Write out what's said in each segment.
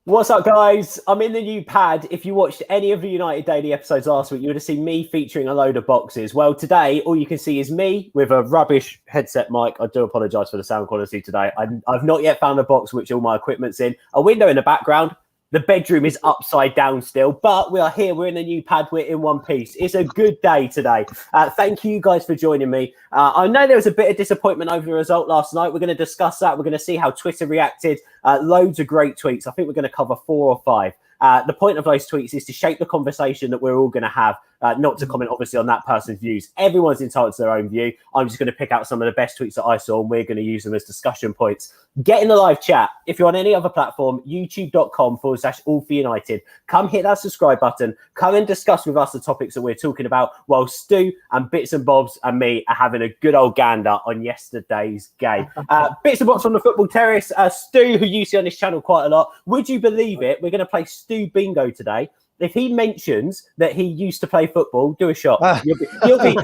What's up, guys? I'm in the new pad. If you watched any of the United Daily episodes last week, you would have seen me featuring a load of boxes. Well, today, all you can see is me with a rubbish headset mic. I do apologise for the sound quality today. I've not yet found a box which all my equipment's in. A window in the background. The bedroom is upside down still, but we are here. We're in the new pad. We're in one piece. It's a good day today. Thank you guys for joining me. I know there was a bit of disappointment over the result last night. We're going to discuss that. We're going to see how Twitter reacted. Loads of great tweets. I think we're going to cover 4 or 5. The point of those tweets is to shape the conversation that we're all going to have, not to comment, obviously, on that person's views. Everyone's entitled to their own view. I'm just going to pick out some of the best tweets that I saw, and we're going to use them as discussion points. Get in the live chat. If you're on any other platform, youtube.com/allforunited. Come hit that subscribe button. Come and discuss with us the topics that we're talking about, while Stu and Bits and Bobs and me are having a good old gander on yesterday's game. Bits and Bobs from the Football Terrace. Stu, who you see on this channel quite a lot. Would you believe it? We're going to play Stu Bingo today. If he mentions that he used to play football, do a shot. You'll be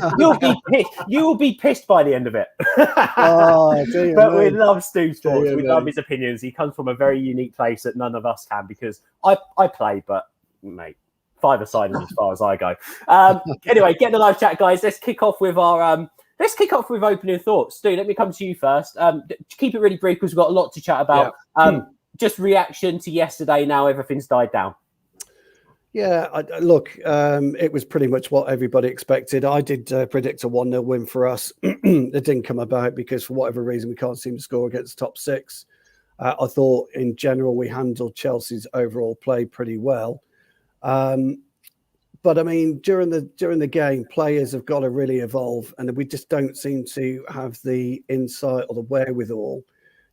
pissed. You will be pissed by the end of it. But we love Stu Sports. We love his opinions. He comes from a very unique place that none of us can, because I play, but mate, 5-a-side is as far as I go. Anyway, get in the live chat, guys. Let's kick off with our opening thoughts. Stu, let me come to you first. Keep it really brief because we've got a lot to chat about. Just reaction to yesterday. Now everything's died down. Yeah, look, it was pretty much what everybody expected. I did predict a 1-0 win for us. It didn't come about because for whatever reason we can't seem to score against the top 6. I thought in general we handled Chelsea's overall play pretty well. But I mean, during the game, players have got to really evolve, and we just don't seem to have the insight or the wherewithal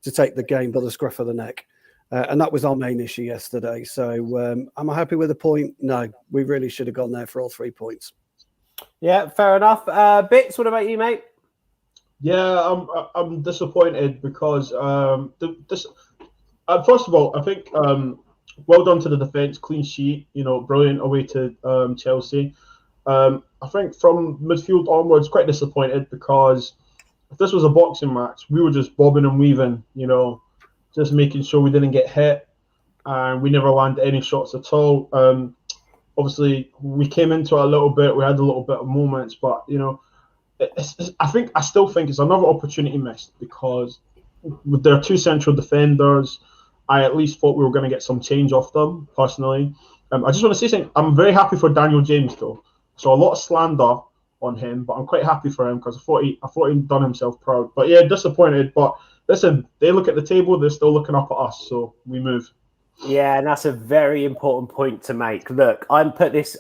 to take the game by the scruff of the neck. And that was our main issue yesterday. So am I happy with the point? No, we really should have gone there for all 3 points. Yeah, fair enough. Bits, what about you, mate? Yeah, I'm disappointed because first of all, I think well done to the defence, clean sheet, brilliant away to Chelsea. I think from midfield onwards, quite disappointed because if this was a boxing match, we were just bobbing and weaving, just making sure we didn't get hit, and we never landed any shots at all. Obviously, we came into it a little bit. We had a little bit of moments, but I still think it's another opportunity missed because with their 2 central defenders, I at least thought we were going to get some change off them. Personally, I just want to say something. I'm very happy for Daniel James though. So a lot of slander on him, but I'm quite happy for him because I thought he'd done himself proud. But yeah, disappointed. But listen, they look at the table, they're still looking up at us, so we move. Yeah, and that's a very important point to make. Look, I put this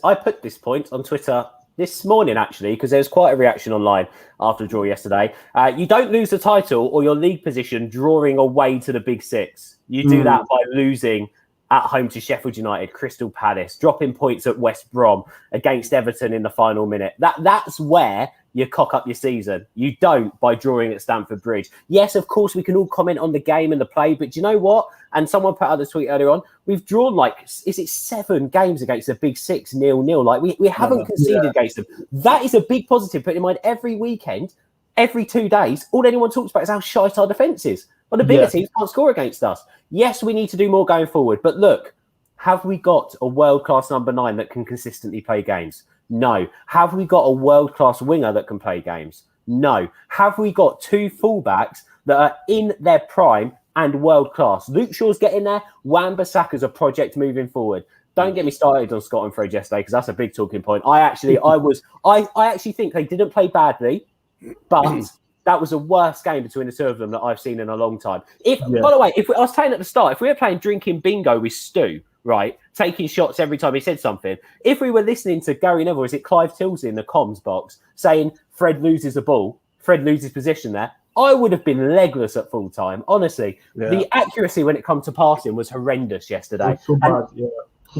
point on Twitter this morning, actually, because there was quite a reaction online after the draw yesterday. You don't lose the title or your league position drawing away to the Big 6. You do that by losing at home to Sheffield United, Crystal Palace, dropping points at West Brom, against Everton in the final minute. That's where you cock up your season. You don't by drawing at Stamford Bridge. Yes, of course, we can all comment on the game and the play, but do you know what? And someone put out a tweet earlier on, we've drawn 7 games against the Big 6 0-0. We haven't conceded against them. That is a big positive. Put in mind, every weekend, every 2 days, all anyone talks about is how shite our defence is. Well, the bigger teams can't score against us. Yes, we need to do more going forward. But look, have we got a world-class number 9 that can consistently play games? No. Have we got a world-class winger that can play games? No. Have we got 2 fullbacks that are in their prime and world-class? Luke Shaw's getting there. Wan-Bissaka's a project moving forward. Don't get me started on Scott and Fred yesterday because that's a big talking point. I actually think they didn't play badly, but that was the worst game between the 2 of them that I've seen in a long time. By the way, I was saying at the start, if we were playing drinking bingo with Stu, right, taking shots every time he said something, if we were listening to Gary Neville, is it Clive Tilsley in the comms box, saying Fred loses the ball, Fred loses position there, I would have been legless at full time. Honestly, the accuracy when it comes to passing was horrendous yesterday. So bad,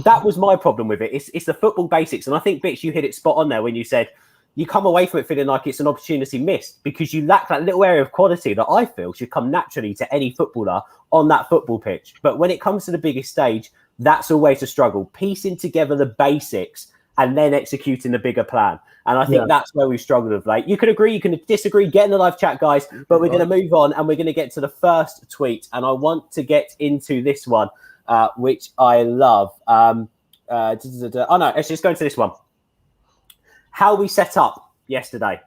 that was my problem with it. It's the football basics. And I think, Bitch, you hit it spot on there when you said you come away from it feeling like it's an opportunity missed because you lack that little area of quality that I feel should come naturally to any footballer on that football pitch. But when it comes to the biggest stage, that's always a struggle, piecing together the basics and then executing the bigger plan. And I think that's where we've struggled of late. You can agree, you can disagree, get in the live chat, guys, but we're going to move on and we're going to get to the first tweet. And I want to get into this one. which I love. Oh no, let's just go into this one. How we set up yesterday.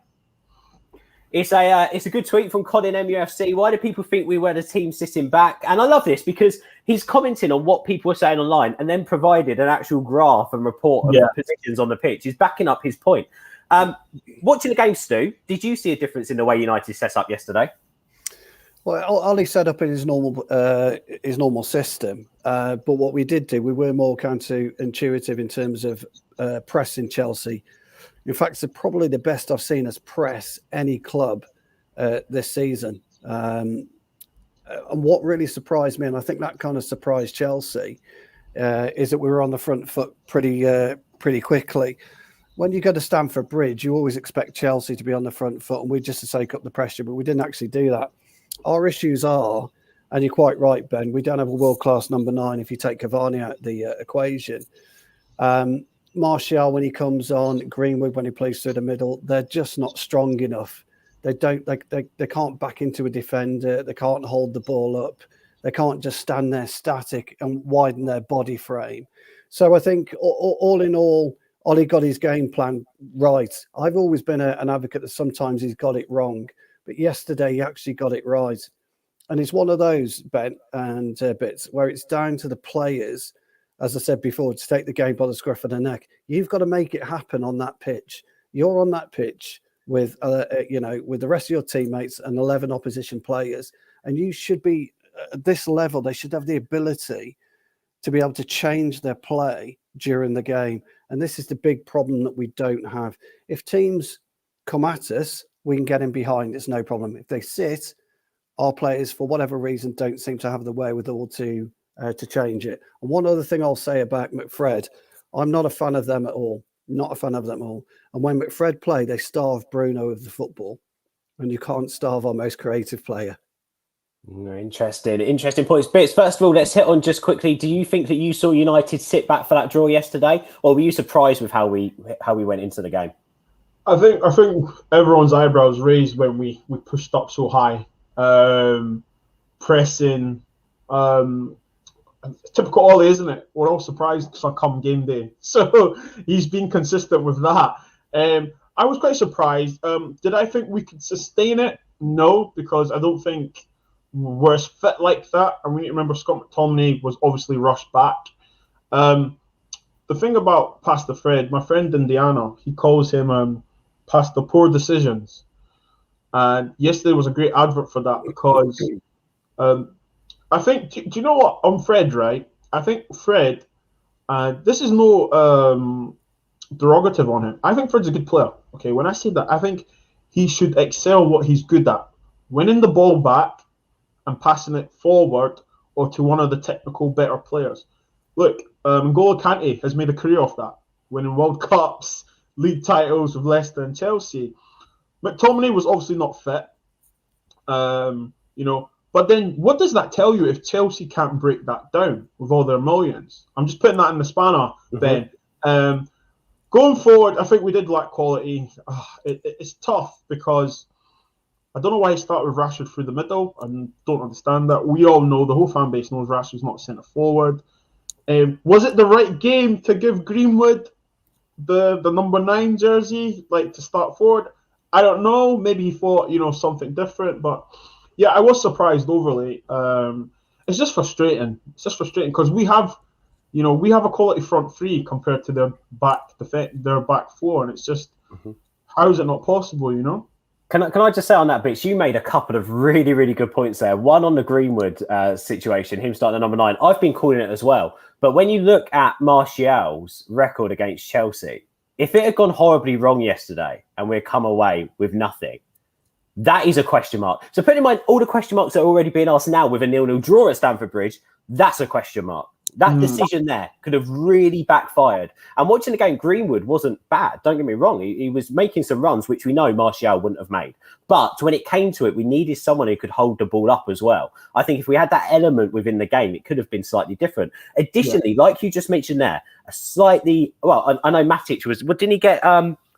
It's a good tweet from Colin MUFC. Why do people think we were the team sitting back? And I love this because he's commenting on what people are saying online and then provided an actual graph and report of the positions on the pitch. He's backing up his point. Watching the game, Stu, did you see a difference in the way United set up yesterday? Well, Ollie set up in his normal system, but what we did do, we were more counterintuitive in terms of pressing Chelsea. In fact, it's probably the best I've seen us press any club this season. And what really surprised me, and I think that kind of surprised Chelsea, is that we were on the front foot pretty quickly. When you go to Stamford Bridge, you always expect Chelsea to be on the front foot, and we just to take up the pressure, but we didn't actually do that. Our issues are, and you're quite right, Ben, we don't have a world-class number 9 if you take Cavani out of the equation. Martial when he comes on, Greenwood when he plays through the middle, they're just not strong enough. They can't back into a defender. They can't hold the ball up. They can't just stand there static and widen their body frame. So I think all in all, Ollie got his game plan right. I've always been an advocate that sometimes he's got it wrong, but yesterday he actually got it right. And it's one of those, Ben, and bits where it's down to the players, as I said before, to take the game by the scruff of the neck. You've got to make it happen on that pitch. You're on that pitch with, with the rest of your teammates and 11 opposition players, and you should be at this level. They should have the ability to be able to change their play during the game. And this is the big problem that we don't have. If teams come at us, we can get in behind. It's no problem. If they sit, our players, for whatever reason, don't seem to have the wherewithal to change it. And one other thing I'll say about McFred, I'm not a fan of them at all. Not a fan of them at all. And when McFred play, they starve Bruno of the football. And you can't starve our most creative player. Interesting points. Bits. First of all, let's hit on just quickly. Do you think that you saw United sit back for that draw yesterday, or were you surprised with how we went into the game? I think everyone's eyebrows raised when we pushed up so high, pressing. Typical Ollie, isn't it? We're all surprised come game day. So he's been consistent with that. I was quite surprised. Did I think we could sustain it? No, because I don't think we're as fit like that. And we need to remember Scott McTominay was obviously rushed back. The thing about Pastor Fred, my friend Indiana, he calls him Pastor Poor Decisions. And yesterday was a great advert for that because I think, do you know what? On Fred, right? I think Fred, this is no derogative on him. I think Fred's a good player. Okay, when I say that, I think he should excel what he's good at. Winning the ball back and passing it forward or to one of the technical better players. Look, N'Golo Kante has made a career of that, winning World Cups, league titles with Leicester and Chelsea. McTominay was obviously not fit, But then what does that tell you if Chelsea can't break that down with all their millions? I'm just putting that in the spanner, Ben. Going forward, I think we did lack quality. It's tough because I don't know why he started with Rashford through the middle. I don't understand that. We all know, the whole fan base knows Rashford's not centre forward. Was it the right game to give Greenwood the number 9 jersey, to start forward? I don't know. Maybe he thought, something different. But yeah, I was surprised overly. It's just frustrating. It's just frustrating because we have a quality front three compared to their back four, and it's just how is it not possible? Can I just say on that, Bitch, you made a couple of really, really good points there. One on the Greenwood situation, him starting at number 9. I've been calling it as well. But when you look at Martial's record against Chelsea, if it had gone horribly wrong yesterday and we'd come away with nothing, that is a question mark. So put in mind all the question marks that are already being asked now with a 0-0 draw at Stamford Bridge, that's a question mark. That decision there could have really backfired. And watching the game, Greenwood wasn't bad. Don't get me wrong. He was making some runs, which we know Martial wouldn't have made. But when it came to it, we needed someone who could hold the ball up as well. I think if we had that element within the game, it could have been slightly different. Additionally, like you just mentioned there, I know Matic didn't he get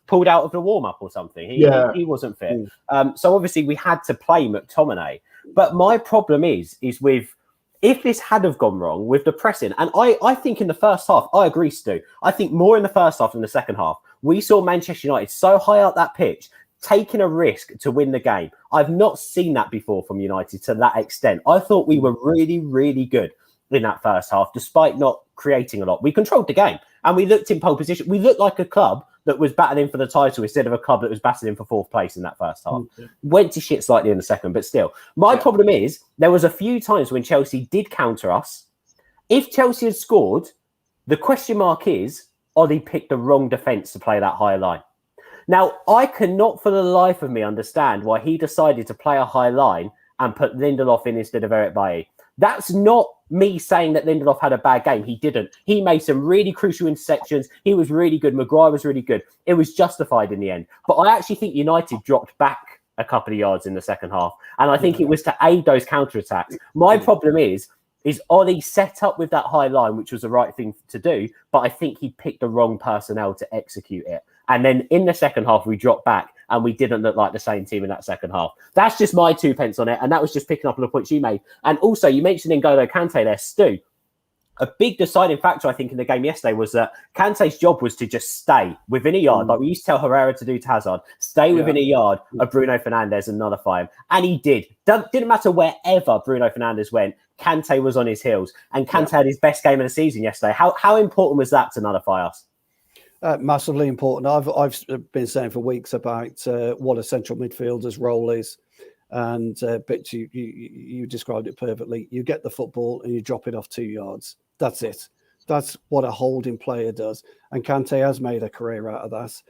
pulled out of the warm-up or something? He wasn't fit. So obviously we had to play McTominay. But my problem is with if this had have gone wrong with the pressing, and I think in the first half, I agree, Stu. I think more in the first half than the second half. We saw Manchester United so high up that pitch, taking a risk to win the game. I've not seen that before from United to that extent. I thought we were really, really good in that first half, despite not creating a lot. We controlled the game and we looked in pole position. We looked like a club that was battling for the title instead of a club that was battling for fourth place in that first half. Went to shit slightly in the second, but still. My problem is there was a few times when Chelsea did counter us. If Chelsea had scored, the question mark is, Ollie picked the wrong defence to play that high line. Now, I cannot for the life of me understand why he decided to play a high line and put Lindelof in instead of Eric Bailly. That's not me saying that Lindelof had a bad game. He didn't. He made some really crucial interceptions. He was really good. Maguire was really good. It was justified in the end. But I actually think United dropped back a couple of yards in the second half. And I think it was to aid those counterattacks. My problem is Ollie set up with that high line, which was the right thing to do. But I think he picked the wrong personnel to execute it. And then in the second half, we dropped back and we didn't look like the same team in that second half. That's just my 2 pence on it. And that was just picking up on the points you made. And also, you mentioned N'Golo Kante there, Stu. A big deciding factor, I think, in the game yesterday was that Kante's job was to just stay within a yard. Like we used to tell Herrera to do to Hazard. Stay within a yard of Bruno Fernandes and nullify him. And he did. Didn't matter wherever Bruno Fernandes went, Kante was on his heels. And Kante had his best game of the season yesterday. How important was that to nullify us? Massively important. I've been saying for weeks about what a central midfielder's role is, and but you described it perfectly. You get the football and you drop it off 2 yards. That's it. That's what a holding player does. And Kante has made a career out of that.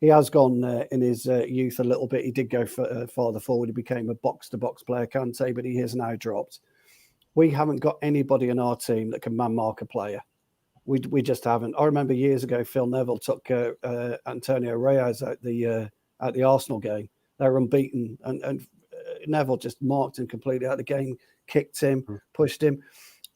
He has gone in his youth a little bit. He did go farther forward. He became a box-to-box player, Kante, but he has now dropped. We haven't got anybody in our team that can man-mark a player. We just haven't. I remember years ago, Phil Neville took Antonio Reyes at the Arsenal game. They were unbeaten, and Neville just marked him completely out of the game, kicked him, pushed him.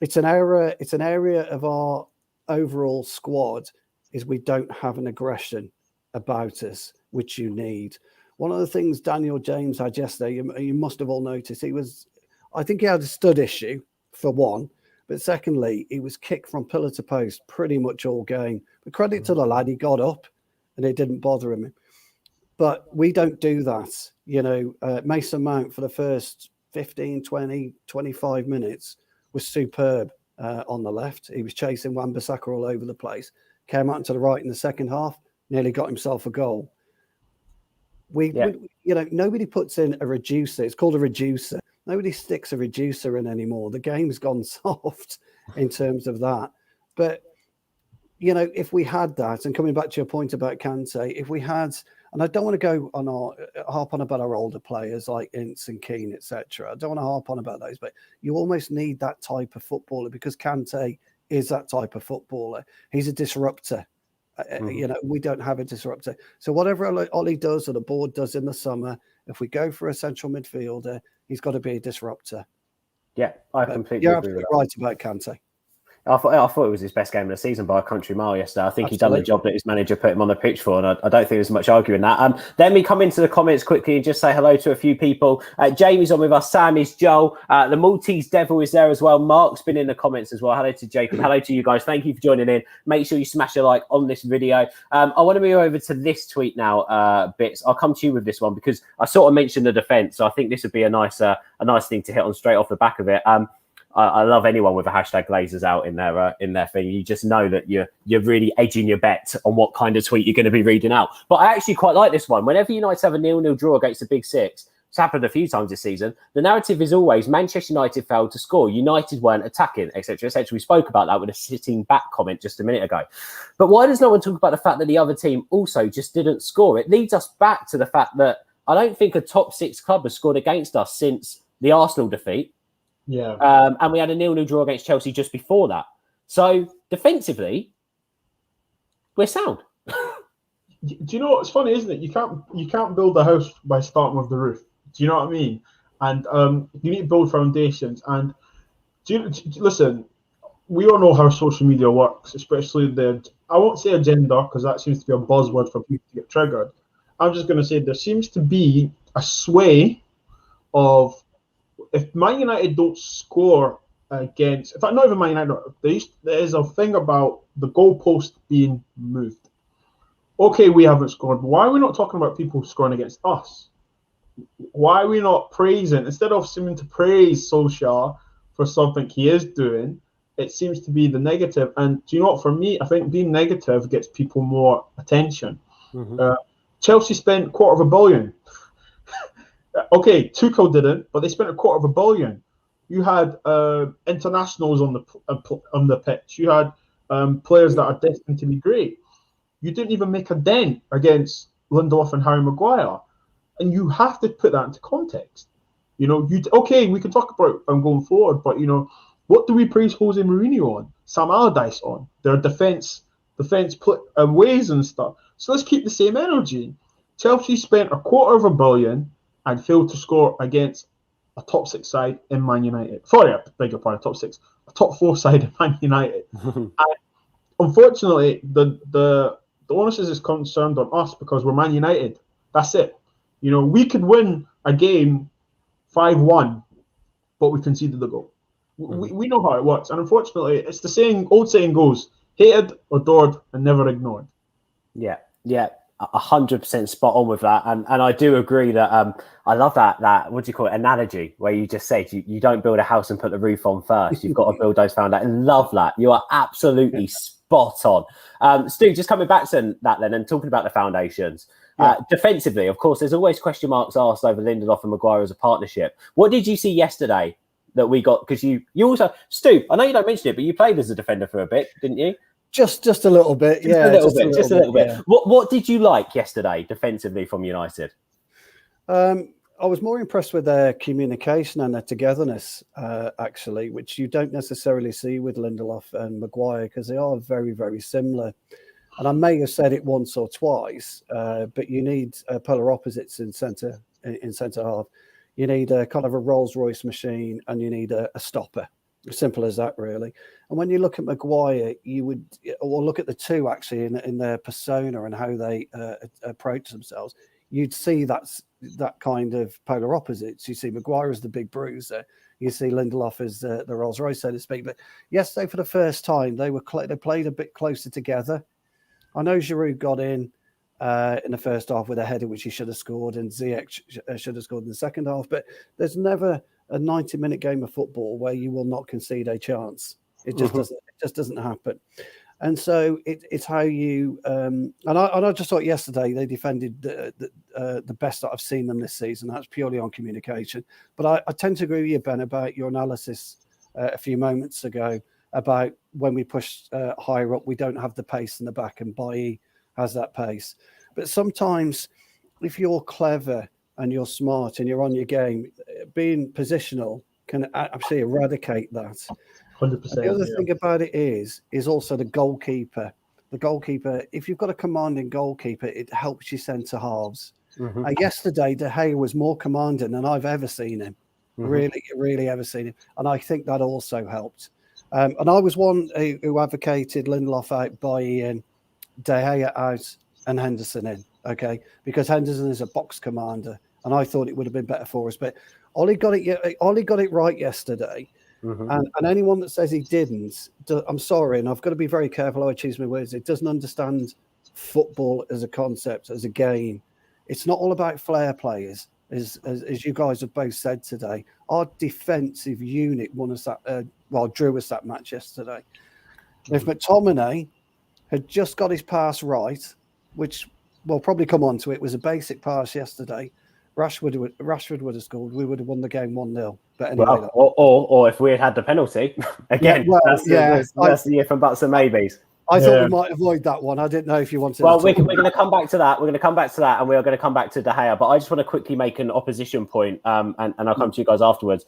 It's an area of our overall squad is we don't have an aggression about us, which you need. One of the things Daniel James had yesterday, you must have all noticed, I think he had a stud issue for one. But secondly, he was kicked from pillar to post pretty much all game. But credit to the lad, he got up and it didn't bother him. But we don't do that. You know, Mason Mount for the first 15, 20, 25 minutes was superb on the left. He was chasing Wan-Bissaka all over the place. Came out to the right in the second half, nearly got himself a goal. Nobody puts in a reducer. It's called a reducer. Nobody sticks a reducer in anymore. The game's gone soft in terms of that. But, you know, if we had that, and coming back to your point about Kante, if we had, and I don't want to go on harp on about our older players like Ince and Keane, etc. I don't want to harp on about those, but you almost need that type of footballer because Kante is that type of footballer. He's a disruptor. You know, we don't have a disruptor. So whatever Ollie does or the board does in the summer, if we go for a central midfielder, he's got to be a disruptor. Yeah, I completely you're agree with absolutely right about Kante. I thought it was his best game of the season by a country mile yesterday. I think he's done the job that his manager put him on the pitch for, and I don't think there's much arguing that. Then we come into the comments quickly and just say hello to a few people. Jamie's on with us. Sam is Joel. The Maltese Devil is there as well. Mark's been in the comments as well. Hello to Jacob. Hello to you guys. Thank you for joining in. Make sure you smash a like on this video. I want to move over to this tweet now, Bits. I'll come to you with this one because I sort of mentioned the defence, so I think this would be a nice thing to hit on straight off the back of it. I love anyone with a hashtag Glazers out in their thing. You just know that you're really edging your bet on what kind of tweet you're going to be reading out. But I actually quite like this one. Whenever United have a 0-0 draw against the Big Six, it's happened a few times this season. The narrative is always Manchester United failed to score. United weren't attacking, etc., etc. We spoke about that with a sitting back comment just a minute ago. But why does no one talk about the fact that the other team also just didn't score? It leads us back to the fact that I don't think a top six club has scored against us since the Arsenal defeat. Yeah. And we had a 0-0 draw against Chelsea just before that. So defensively, we're sound. Do you know what's funny, isn't it? You can't build a house by starting with the roof. Do you know what I mean? And you need to build foundations. And listen, we all know how social media works, especially I won't say agenda because that seems to be a buzzword for people to get triggered. I'm just going to say there seems to be a sway of if Man United don't score against, in fact, not even Man United, there is a thing about the goalpost being moved. Okay, we haven't scored, but why are we not talking about people scoring against us? Why are we not praising, instead of seeming to praise Solskjaer for something he is doing, it seems to be the negative. And do you know what, for me, I think being negative gets people more attention. Chelsea spent $250 million. Okay, Tuchel didn't, but they spent $250 million. You had internationals on the pitch. You had players that are destined to be great. You didn't even make a dent against Lindelof and Harry Maguire, and you have to put that into context. We can talk about going forward, but what do we praise Jose Mourinho on, Sam Allardyce on, their defense ways and stuff. So let's keep the same energy. Chelsea spent $250 million and failed to score against a top 6 side in Man United. Sorry, I beg your pardon, top 6, a top 4 side in Man United. And unfortunately, the onus is concerned on us because we're Man United. That's it. We could win a game 5-1, but we conceded the goal. We know how it works, and unfortunately, it's the old saying goes: hated, adored, and never ignored. Yeah, 100% spot on with that, and I do agree that I love that what do you call it, analogy, where you just said you don't build a house and put the roof on first. You've got to build those foundations. Love that. You are absolutely spot on. Stu, just coming back to that then, and talking about the foundations. Defensively, of course, there's always question marks asked over Lindelof and Maguire as a partnership. What did you see yesterday that we got? Because you also, Stu, I know you don't mention it, but you played as a defender for a bit, didn't you? Just a little bit, just a little bit. Yeah. What did you like yesterday defensively from United? I was more impressed with their communication and their togetherness, actually, which you don't necessarily see with Lindelof and Maguire because they are very, very similar. And I may have said it once or twice, but you need polar opposites in centre half. You need a kind of a Rolls-Royce machine, and you need a stopper. Simple as that, really. And when you look at Maguire, look at the two actually in their persona and how they approach themselves. You'd see that kind of polar opposites. You see Maguire as the big bruiser. You see Lindelof as the Rolls-Royce, so to speak. But yesterday, for the first time, they played a bit closer together. I know Giroud got in the first half with a header which he should have scored, and Ziyech should have scored in the second half. But there's never a 90-minute game of football where you will not concede a chance. It just doesn't. It just doesn't happen. And so it's how you. And I just thought yesterday they defended the best that I've seen them this season. That's purely on communication. But I tend to agree with you, Ben, about your analysis a few moments ago about when we push higher up, we don't have the pace in the back, and Bailly has that pace. But sometimes, if you're clever and you're smart and you're on your game, being positional can actually eradicate that. 100%. The other thing about it is also the goalkeeper. The goalkeeper, if you've got a commanding goalkeeper, it helps your centre halves. Yesterday, DeGea was more commanding than I've ever seen him. Really ever seen him. And I think that also helped. And I was one who advocated Lindelof out, Bailly in, DeGea out, and Henderson in. Okay, because Henderson is a box commander, and I thought it would have been better for us. But Ollie got it right yesterday. And anyone that says he didn't, I'm sorry, and I've got to be very careful how I choose my words. It doesn't understand football as a concept, as a game. It's not all about flair players, as you guys have both said today. Our defensive unit won us that. Drew us that match yesterday. If McTominay had just got his pass right, which we'll probably come on to, it was a basic pass yesterday. Rashford would have scored. We would have won the game 1-0. But anyway, or if we had the penalty again, that's the year from buts and maybes. I thought we might avoid that one. I didn't know if you wanted. Well, we're going to come back to that. We're going to come back to that, and we are going to come back to DeGea. But I just want to quickly make an opposition point, and I'll come to you guys afterwards,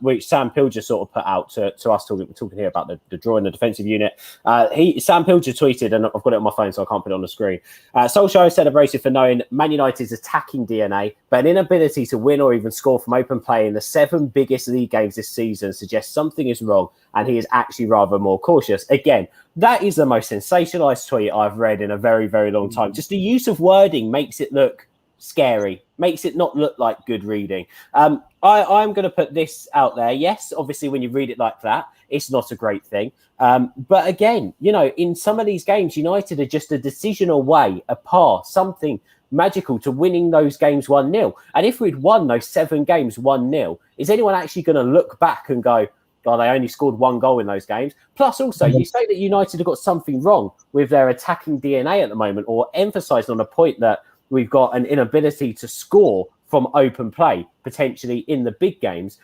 which Sam Pilger sort of put out to us talking here about the draw in the defensive unit. Sam Pilger tweeted, and I've got it on my phone, so I can't put it on the screen. Solskjaer is celebrated for knowing Man United's attacking DNA, but an inability to win or even score from open play in the 7 biggest league games this season suggests something is wrong, and he is actually rather more cautious. Again, that is the most sensationalized tweet I've read in a very, very long time. Just the use of wording makes it look scary, makes it not look like good reading. I'm going to put this out there. Yes, obviously, when you read it like that, it's not a great thing. But again, you know, in some of these games, United are just a decision away, a pass, something magical to winning those games 1-0. And if we'd won those 7 games 1-0, is anyone actually going to look back and go, God, they only scored 1 goal in those games? Plus, also, you say that United have got something wrong with their attacking DNA at the moment, or emphasised on a point that we've got an inability to score from open play, potentially in the big games.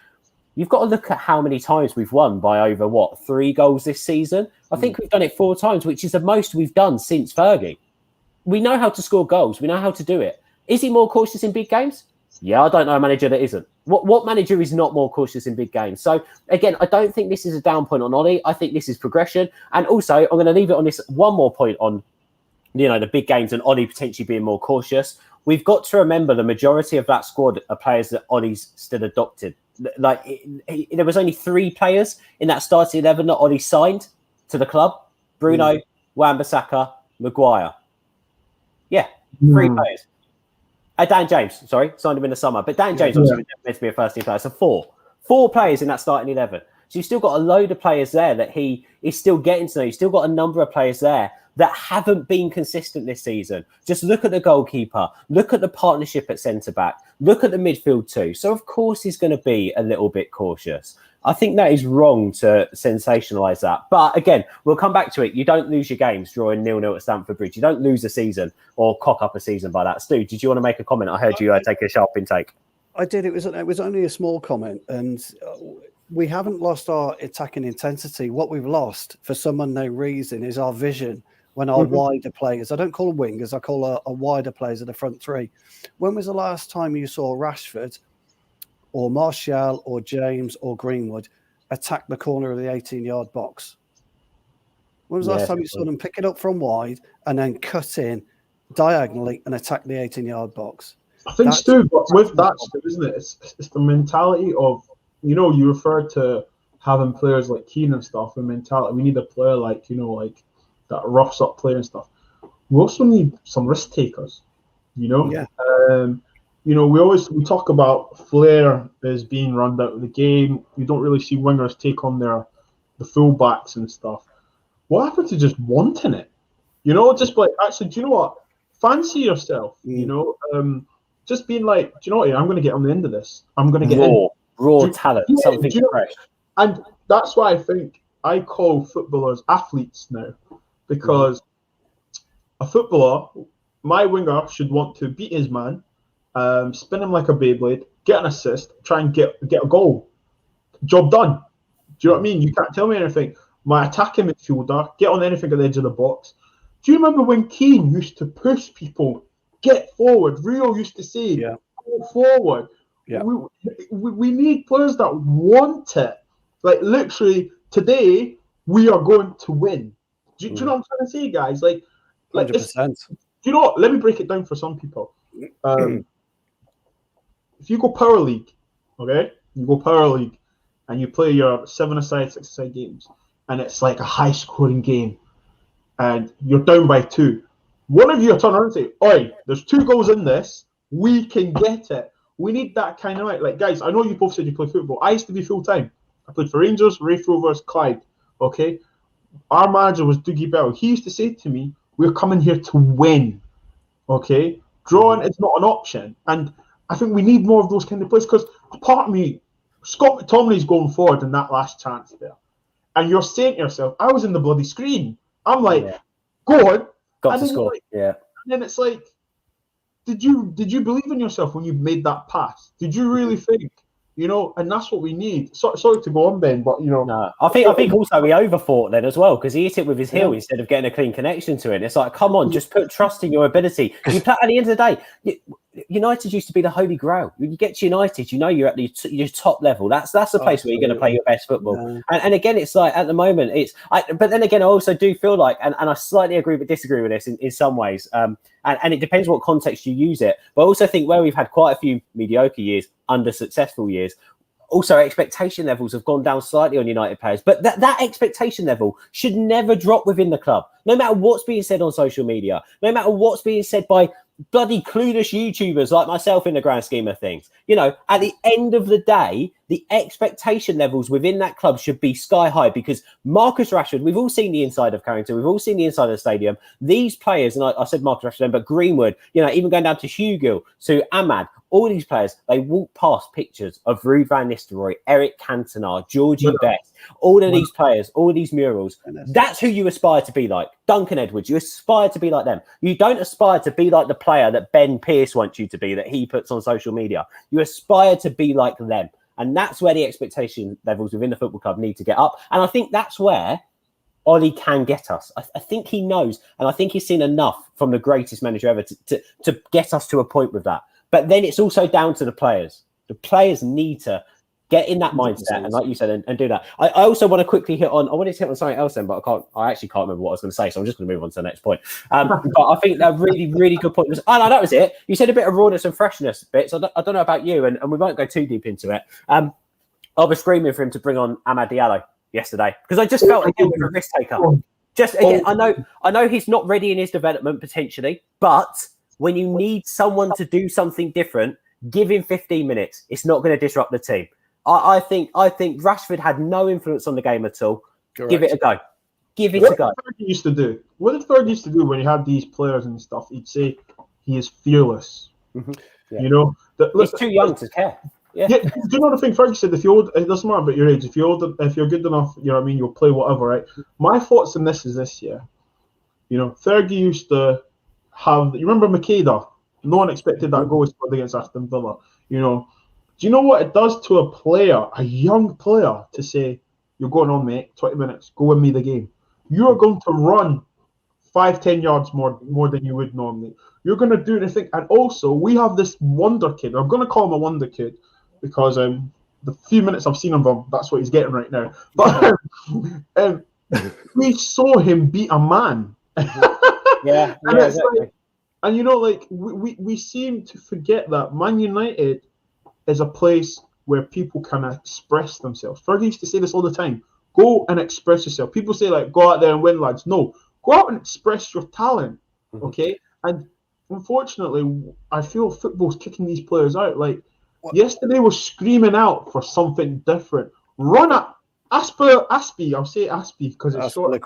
You've got to look at how many times we've won by over, 3 goals this season? I think we've done it 4 times, which is the most we've done since Fergie. We know how to score goals. We know how to do it. Is he more cautious in big games? Yeah, I don't know a manager that isn't. What manager is not more cautious in big games? So, again, I don't think this is a down point on Ollie. I think this is progression. And also, I'm going to leave it on this one more point on, you know, the big games and Ollie potentially being more cautious. We've got to remember the majority of that squad are players that Ollie's still adopted. Like, there was only 3 players in that starting 11 that Ollie signed to the club. Bruno, Wan-Bissaka, Maguire. Yeah, 3 players. Dan James, signed him in the summer. But Dan James was meant to be a first-team player. So 4 players in that starting 11. So you've still got a load of players there that he is still getting to know. You've still got a number of players there that haven't been consistent this season. Just look at the goalkeeper. Look at the partnership at centre-back. Look at the midfield too. So, of course, he's going to be a little bit cautious. I think that is wrong to sensationalise that. But, again, we'll come back to it. You don't lose your games drawing 0-0 at Stamford Bridge. You don't lose a season or cock up a season by that. Stu, did you want to make a comment? I heard you take a sharp intake. I did. It was only a small comment. And we haven't lost our attacking intensity. What we've lost, for some unknown reason, is our vision. When our wider players, I don't call them wingers, I call our wider players at the front 3. When was the last time you saw Rashford or Martial or James or Greenwood attack the corner of the 18-yard box? When was the last time you saw them pick it up from wide and then cut in diagonally and attack the 18-yard box? I think, Stu, but with that, isn't it? It's the mentality of, you know, you referred to having players like Keane and stuff, the mentality. We need a player like, you know, like that roughs up play and stuff. We also need some risk takers, you know. Yeah. You know, we talk about Flair as being run out of the game. We don't really see wingers take on the fullbacks and stuff. What happened to just wanting it? You know, just like, actually, do you know what? Fancy yourself. You know, just being like, do you know what? I'm going to get on the end of this. I'm going to get raw talent, something fresh. And that's why I think I call footballers athletes now. Because a footballer, my winger should want to beat his man, spin him like a Beyblade, get an assist, try and get a goal. Job done. Do you know what I mean? You can't tell me anything. My attacking midfielder, get on anything at the edge of the box. Do you remember when Keane used to push people, get forward? Rio used to say, go forward. Yeah. We need players that want it. Like, literally, today, we are going to win. Do you know what I'm trying to say, guys? Like 100%. Do you know what? Let me break it down for some people. If you go Power League, okay? You go Power League and you play your 7-a-side, 6-a-side games, and it's like a high-scoring game, and you're down by 2. One of you will turn around and say, oi, there's 2 goals in this. We can get it. We need that kind of night. Like, guys, I know you both said you play football. I used to be full-time. I played for Rangers, Raith Rovers, Clyde, okay? Our manager was Dougie Bell. He used to say to me, we're coming here to win, okay? Drawing is not an option. And I think we need more of those kind of players, because apart from me, Scott McTominay's going forward in that last chance there. And you're saying to yourself, I was in the bloody screen. I'm like, go on. Got to score, And then it's like, did you believe in yourself when you made that pass? Did you really think? You know, and that's what we need. Sorry to go on, Ben, but, you know. No, I think also we overthought then as well, because he hit it with his heel instead of getting a clean connection to it. It's like, come on, just put trust in your ability. At the end of the day, United used to be the holy grail. When you get to United, you know you're at your top level. That's the place where you're going to play your best football. Yeah. And again, it's like, at the moment, but then again, I also do feel like, and I slightly agree but disagree with this in some ways, and it depends what context you use it. But I also think where we've had quite a few mediocre years, under successful years, also expectation levels have gone down slightly on United players. But that expectation level should never drop within the club, no matter what's being said on social media, no matter what's being said by bloody clueless YouTubers like myself in the grand scheme of things. You know, at the end of the day, the expectation levels within that club should be sky high because Marcus Rashford, we've all seen the inside of Carrington, we've all seen the inside of the stadium. These players, and I said Marcus Rashford then, but Greenwood, you know, even going down to Hugill, to Ahmad, all these players, they walk past pictures of Ruud van Nistelrooy, Eric Cantona, Georgie Best, all of these players, all these murals. That's who you aspire to be like. Duncan Edwards, you aspire to be like them. You don't aspire to be like the player that Ben Pearce wants you to be, that he puts on social media. You aspire to be like them. And that's where the expectation levels within the football club need to get up. And I think that's where Ollie can get us. I think he knows, and I think he's seen enough from the greatest manager ever to get us to a point with that. But then it's also down to the players. The players need to get in that mindset, and like you said, and do that. I also want to quickly hit on. I wanted to hit on something else then, but I actually can't remember what I was going to say, so I'm just going to move on to the next point. But I think that really, really good point was. Oh no, that was it. You said a bit of rawness and freshness bits. I don't know about you, and we won't go too deep into it. I was screaming for him to bring on Amad Diallo yesterday because I just felt again with a risk taker. Just again, I know he's not ready in his development potentially, but when you need someone to do something different, give him 15 minutes. It's not going to disrupt the team. I think Rashford had no influence on the game at all. Correct. Give it a go. Give it a go. What did Fergie used to do when he had these players and stuff? He'd say he is fearless. Mm-hmm. Yeah. You know, he's too young to care. Yeah. Do you know the thing Fergie said? It doesn't matter about your age. If you're good enough, you know what I mean, you'll play whatever, right? My thoughts on this is this, yeah. You know, Fergie used to have. You remember Makeda? No one expected that goal scored against Aston Villa. You know, do you know what it does to a player, a young player, to say, "You're going on, mate. 20 minutes. Go win me the game." You are going to run 5-10 yards more than you would normally. You're going to do anything. And also, we have this wonder kid. I'm going to call him a wonder kid because the few minutes I've seen of him, that's what he's getting right now. But we saw him beat a man. Yeah, and it's exactly. like, and you know, like we seem to forget that Man United is a place where people can express themselves. Fergie used to say this all the time. Go and express yourself. People say, like, go out there and win, lads. No, go out and express your talent, okay? And unfortunately, I feel football's kicking these players out. Like, yesterday was screaming out for something different. Run at Aspie. I'll say Aspie because it's short.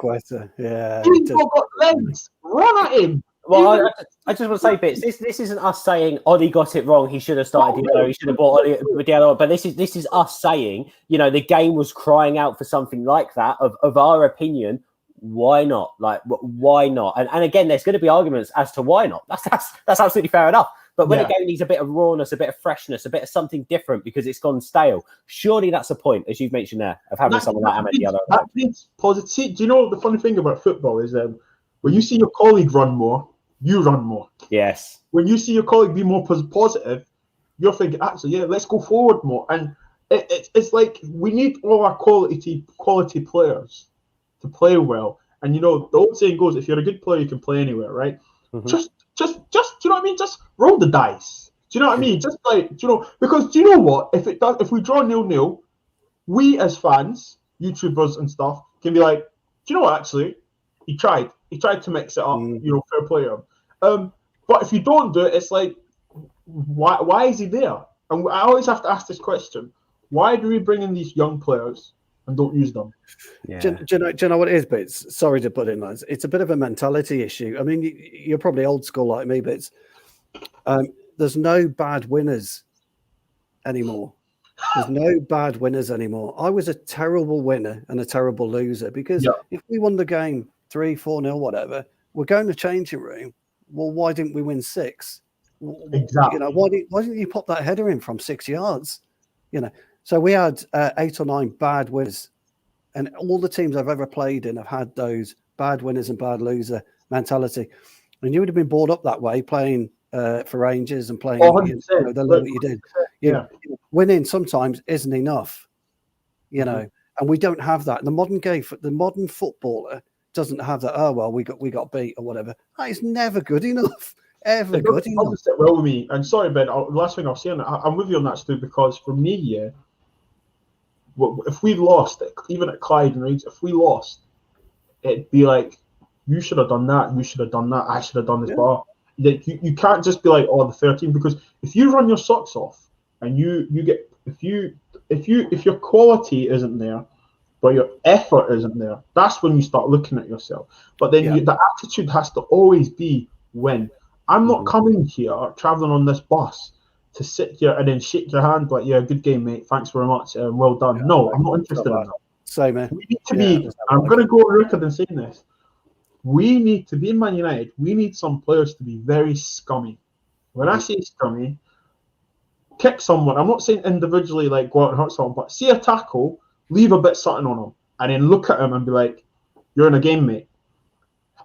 Yeah. He's not got legs. Run at him. Well, I just want to say, Bits, this isn't us saying Ollie got it wrong. He should have started Diallo. He should have bought Ollie with Diallo. But this is us saying, you know, the game was crying out for something like that. Of our opinion, why not? Like, why not? And again, there's going to be arguments as to why not. That's absolutely fair enough. But when a game needs a bit of rawness, a bit of freshness, a bit of something different because it's gone stale, surely that's the point, as you've mentioned there, of having someone like Amad Diallo. That means positive. Do you know the funny thing about football is when you see your colleague run more, you run more. Yes. When you see your colleague be more positive, you're thinking, actually, yeah, let's go forward more. And it's like we need all our quality players to play well. And you know, the old saying goes, if you're a good player, you can play anywhere, right? Mm-hmm. Just, do you know what I mean? Just roll the dice. Do you know what I mean? Just like, do you know, because do you know what? If we draw 0-0, we as fans, YouTubers and stuff, can be like, do you know what? Actually, he tried to mix it up. You know, fair play him. But if you don't do it, it's like, why is he there? And I always have to ask this question: why do we bring in these young players and don't use them? Yeah. Do you know what it is, Bits? Sorry to put in, lads. It's a bit of a mentality issue. I mean, you're probably old school like me, Bits. There's no bad winners anymore. There's no bad winners anymore. I was a terrible winner and a terrible loser because if we won the game 3-4-0, whatever, we're going to the changing room. Well, why didn't we win 6? Exactly. You know, why didn't you pop that header in from 6 yards? You know, so we had 8 or 9 bad winners, and all the teams I've ever played in have had those bad winners and bad loser mentality. And you would have been brought up that way, playing for Rangers and playing the level that you did. Yeah. Winning sometimes isn't enough, you know, and we don't have that. The modern footballer doesn't have that. Oh well, we got beat or whatever. That is never good enough. Ever good enough. Doesn't sit well with me. And sorry, Ben. Last thing I'll say on that, I'm with you on that, Stu, because for me, if we lost, even at Clyde and Rangers, if we lost, it'd be like, you should have done that. You should have done that. I should have done this bar. like you can't just be like, oh, the 13, because if you run your socks off and you get if your quality isn't there, but your effort isn't there, that's when you start looking at yourself. But then the attitude has to always be win. I'm not coming here traveling on this bus to sit here and then shake your hand like, yeah, good game, mate. Thanks very much. Well done. No, I'm not interested in that. Same, man. We need to be. I'm going to go on record and saying this. We need to be in Man United. We need some players to be very scummy. When I say scummy, kick someone. I'm not saying individually like go out and hurt someone, but see a tackle, leave a bit something on him, and then look at him and be like, "You're in a game, mate."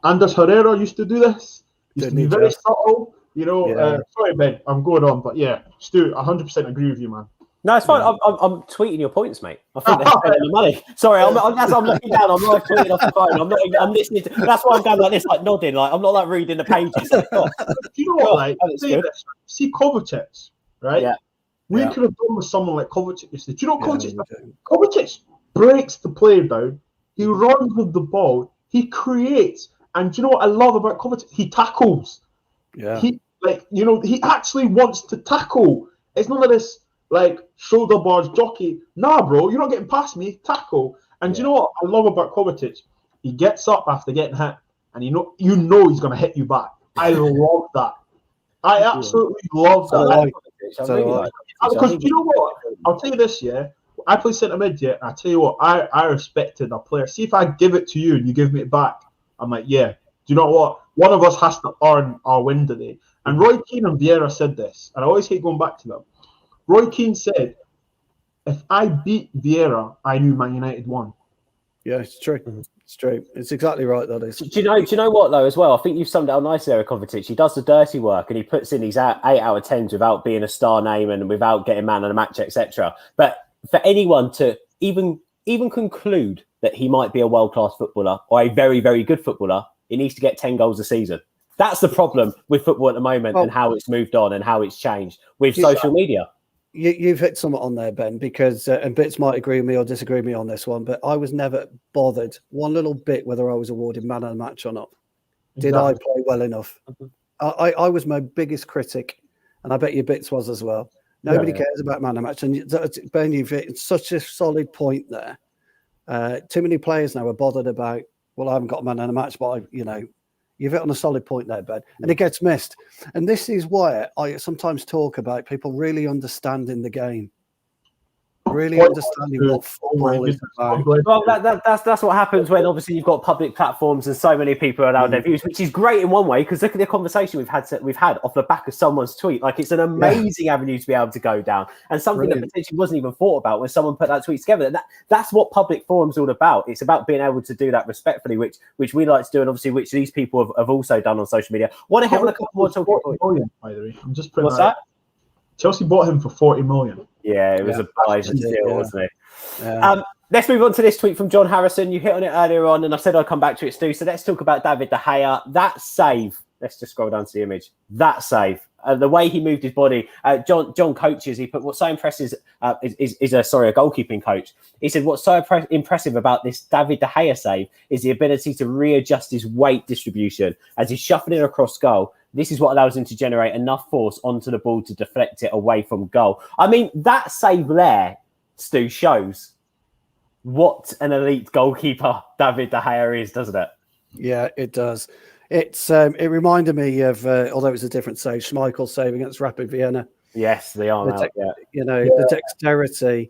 Anders Herrera used to do this. Used to be very subtle. You know. Sorry, Ben. I'm going on, but yeah, Stu, 100% agree with you, man. No, it's fine. I'm tweeting your points, mate. I think they're spending the money. Sorry, as I'm looking down, I'm live tweeting off the phone. I'm listening to. That's why I'm going like this, like nodding. Like I'm not like reading the pages. Like, do you know what? Like, see Kovacic, right? Yeah. We could have done with someone like Kovacic. Do you know Kovacic? Kovacic breaks the player down. He runs with the ball. He creates. And do you know what I love about Kovacic? He tackles. Yeah. He he actually wants to tackle. It's none of this like shoulder bars jockey. Nah, bro, you're not getting past me. Tackle. And do you know what I love about Kovacic? He gets up after getting hit, and you know he's going to hit you back. I love that. I absolutely love that. Because you know what? I'll tell you this, I play centre mid, and I tell you what, I respected a player. See, if I give it to you and you give me it back, I'm like, yeah. Do you know what? One of us has to earn our win today. And Roy Keane and Vieira said this, and I always hate going back to them. Roy Keane said, if I beat Vieira, I knew Man United won. Yeah, it's true. It's true. It's exactly right, that is. Do you know what, though, as well? I think you've summed it up nicely there, Kovacic. He does the dirty work and he puts in these 8 out of 10s without being a star name and without getting man of the match, etc. But for anyone to even conclude that he might be a world-class footballer or a very, very good footballer, he needs to get 10 goals a season. That's the problem with football at the moment and how it's moved on and how it's changed with social media. You've hit something on there, Ben, because and Bits might agree with me or disagree with me on this one, but I was never bothered one little bit whether I was awarded man of the match or not. Did I play well enough? I was my biggest critic, and I bet you Bits was as well. Nobody cares about man of the match. And Ben, you've hit such a solid point there. Too many players now are bothered about, well, I haven't got a man of the match, but you've hit on a solid point there, Ben. And it gets missed. And this is why I sometimes talk about people really understanding the game. Really understanding what football is about. Well, that's what happens when obviously you've got public platforms and so many people allow their views, which is great in one way because look at the conversation we've had off the back of someone's tweet. Like it's an amazing avenue to be able to go down and something that potentially wasn't even thought about when someone put that tweet together. And that's what public forum's all about. It's about being able to do that respectfully, which we like to do, and obviously which these people have also done on social media. Want to hit on a couple more talking points? By the way, I'm just putting that. Chelsea bought him for 40 million. Yeah, it was a buy-in deal, wasn't it? Yeah. Let's move on to this tweet from John Harrison. You hit on it earlier on, and I said I'd come back to it, Stu. So let's talk about David De Gea. That save. Let's just scroll down to the image. That save. The way he moved his body. John coaches. He put what's so impressive is a goalkeeping coach. He said what's so impressive about this David De Gea save is the ability to readjust his weight distribution as he's shuffling across goal. This is what allows him to generate enough force onto the ball to deflect it away from goal. I mean, that save there, Stu, shows what an elite goalkeeper David De Gea is, doesn't it? Yeah, it does. It reminded me of, although it was a different save, Schmeichel's save against Rapid Vienna. Yes, they are. The dexterity,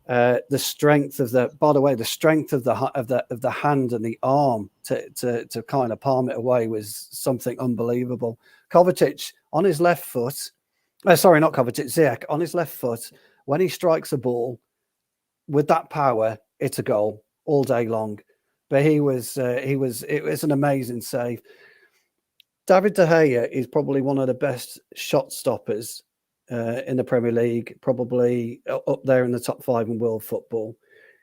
the strength of the. By the way, the strength of the hand and the arm to kind of palm it away was something unbelievable. Kovacic on his left foot, sorry, not Kovacic, Ziyech on his left foot. When he strikes a ball with that power, it's a goal all day long. But it was an amazing save. David De Gea is probably one of the best shot stoppers in the Premier League, probably up there in the top 5 in world football.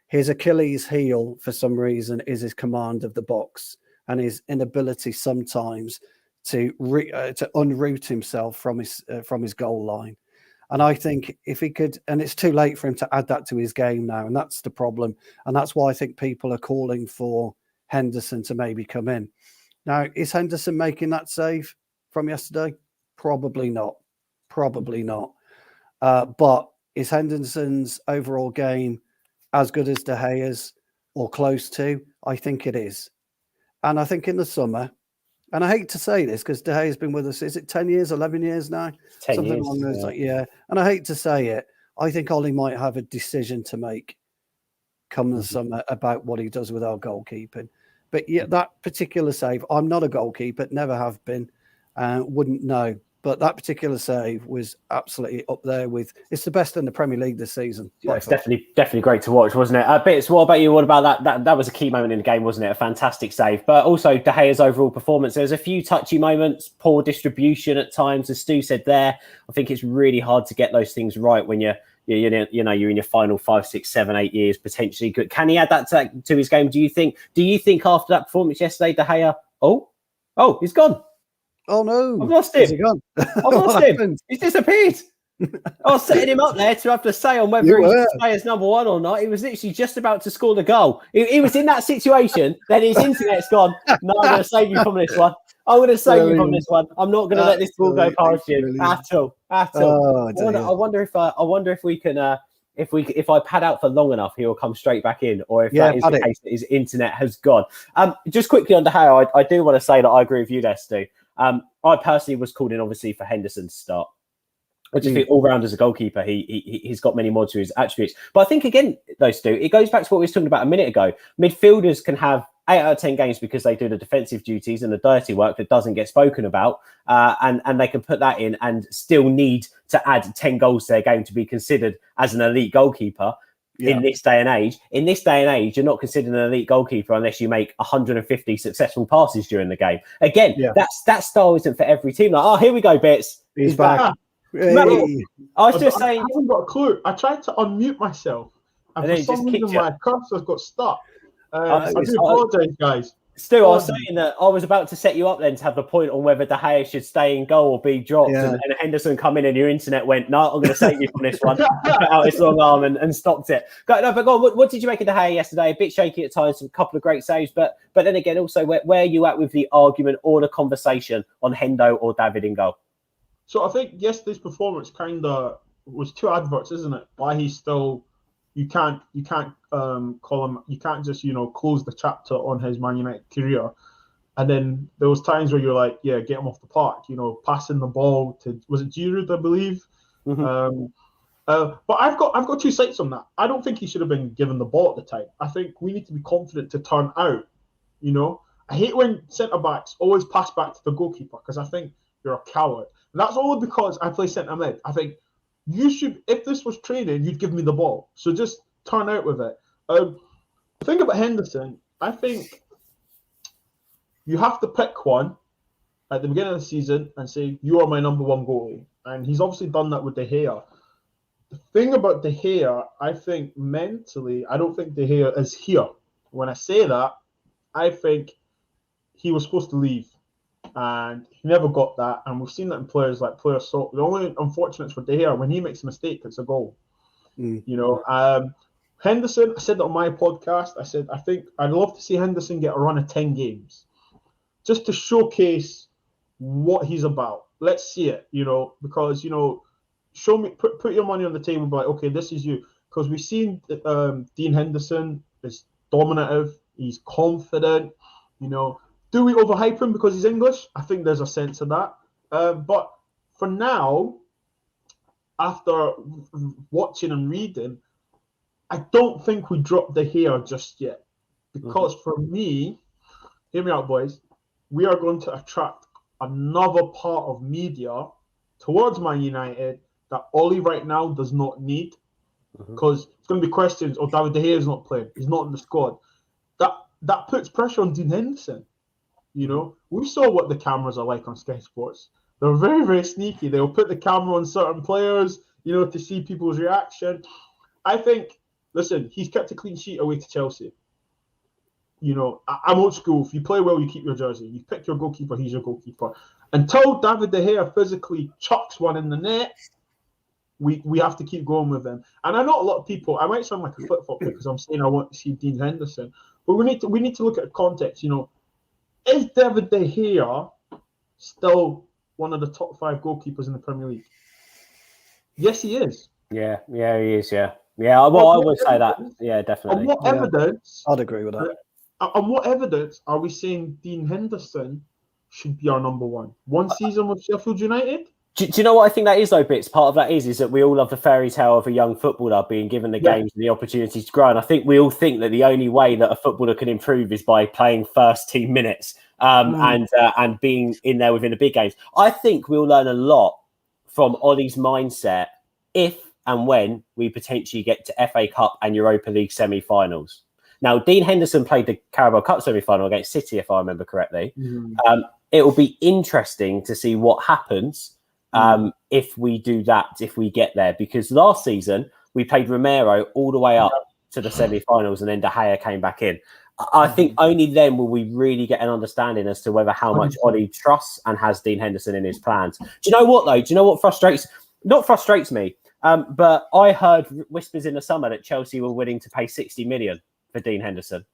His Achilles heel, for some reason, is his command of the box and his inability sometimes to unroot himself from his goal line. And I think if he could, and it's too late for him to add that to his game now, and that's the problem. And that's why I think people are calling for Henderson to maybe come in. Now, is Henderson making that save from yesterday? Probably not. Probably not. But is Henderson's overall game as good as De Gea's or close to? I think it is. And I think in the summer, and I hate to say this because De Gea's been with us, is it 10 years, 11 years now? 10 Something years. along those like, yeah. And I hate to say it. I think Ollie might have a decision to make come the summer about what he does with our goalkeeping. But yeah, that particular save, I'm not a goalkeeper, never have been, wouldn't know. But that particular save was absolutely up there with, it's the best in the Premier League this season. Yeah, it's definitely great to watch, wasn't it? Bits, what about you? What about that was a key moment in the game, wasn't it? A fantastic save. But also De Gea's overall performance. There's a few touchy moments, poor distribution at times, as Stu said there. I think it's really hard to get those things right when you're in your final 5, 6, 7, 8 years potentially. Good. Can he add that to his game? Do you think after that performance yesterday, De Gea? Oh, he's gone. Oh no! I've lost him. He gone? I've lost him. He's disappeared. I was setting him up there to have to say on whether he's stay as number one or not. He was literally just about to score the goal. He was in that situation. Then his internet's gone. No, I'm going to save you from this one. I'm going to save you from this one. I'm not going to let this ball go past you at all. Oh, I wonder if we can. If I pad out for long enough, he will come straight back in, or if that is the case that his internet has gone. Just quickly on De Gea, I do want to say that I agree with you there, Stu. I personally was called in, obviously, for Henderson to start. I just think all round as a goalkeeper, he's got many more to his attributes. But I think, again, those two, it goes back to what we were talking about a minute ago. Midfielders can have 8 out of 10 games because they do the defensive duties and the dirty work that doesn't get spoken about. And they can put that in and still need to add 10 goals to their game to be considered as an elite goalkeeper. In this day and age, you're not considered an elite goalkeeper unless you make 150 successful passes during the game. Again, that style isn't for every team. Like, here we go, Bits. He's back. Hey. I was just saying. I haven't got a clue. I tried to unmute myself, and for some reason my cursor got stuck. I do apologise, guys. Stu, I was saying that I was about to set you up then to have the point on whether De Gea should stay in goal or be dropped, and Henderson come in and your internet went, no, I'm going to save you from this one. Put out his long arm and stopped it. But go on, what did you make of De Gea yesterday? A bit shaky at times, a couple of great saves, but then again, also, where are you at with the argument or the conversation on Hendo or David in goal? So I think yesterday's performance kind of was 2 adverts, isn't it? Why he's still... You can't call him. You can't just close the chapter on his Man United career, and then there was times where you're like, yeah, get him off the park. Passing the ball to, was it Giroud, I believe. Mm-hmm. But I've got 2 sides on that. I don't think he should have been given the ball at the time. I think we need to be confident to turn out. I hate when centre backs always pass back to the goalkeeper because I think you're a coward. And that's only because I play centre mid. I think. You should, if this was training, you'd give me the ball. So just turn out with it. The thing about Henderson, I think you have to pick one at the beginning of the season and say, you are my number one goalie. And he's obviously done that with De Gea. The thing about De Gea, I think mentally, I don't think De Gea is here. When I say that, I think he was supposed to leave. And he never got that, and we've seen that in players like The only unfortunate for De Gea, when he makes a mistake, it's a goal. Henderson, I said that on my podcast. I said I think I'd love to see Henderson get a run of 10 games, just to showcase what he's about. Let's see it, because show me, put your money on the table, be like, okay, this is you, because we've seen Dean Henderson is dominative, he's confident, Do we overhype him because he's English? I think there's a sense of that. But for now, after watching and reading, I don't think we dropped De Gea just yet. Because for me, hear me out, boys, we are going to attract another part of media towards Man United that Ollie right now does not need. Because it's going to be questions, David De Gea is not playing. He's not in the squad. That puts pressure on Dean Henderson. We saw what the cameras are like on Sky Sports. They're very, very sneaky. They'll put the camera on certain players, to see people's reaction. I think, listen, he's kept a clean sheet away to Chelsea. I'm old school. If you play well, you keep your jersey. You pick your goalkeeper, he's your goalkeeper. Until David De Gea physically chucks one in the net, we have to keep going with him. And I know a lot of people, I might sound like a flip-flop because I'm saying I want to see Dean Henderson, but we need to look at context, Is David De Gea still one of the top 5 goalkeepers in the Premier League? Yes, he is. Yeah, he is. Yeah. Well, I would say that. Yeah, definitely. On what evidence? I'd agree with that. On what evidence are we saying Dean Henderson should be our number one? One season with Sheffield United? Do you know what I think that is, though, Bits? Part of that is that we all love the fairy tale of a young footballer being given the games and the opportunities to grow. And I think we all think that the only way that a footballer can improve is by playing first team minutes and being in there within the big games. I think we'll learn a lot from Ollie's mindset if and when we potentially get to FA Cup and Europa League semi-finals. Now, Dean Henderson played the Carabao Cup semi-final against City, if I remember correctly. It will be interesting to see what happens if we do that, if we get there. Because last season, we played Romero all the way up to the semi-finals and then DeGea came back in. I think only then will we really get an understanding as to whether how much Ollie trusts and has Dean Henderson in his plans. Do you know what, though? Do you know what not frustrates me, but I heard whispers in the summer that Chelsea were willing to pay 60 million for Dean Henderson.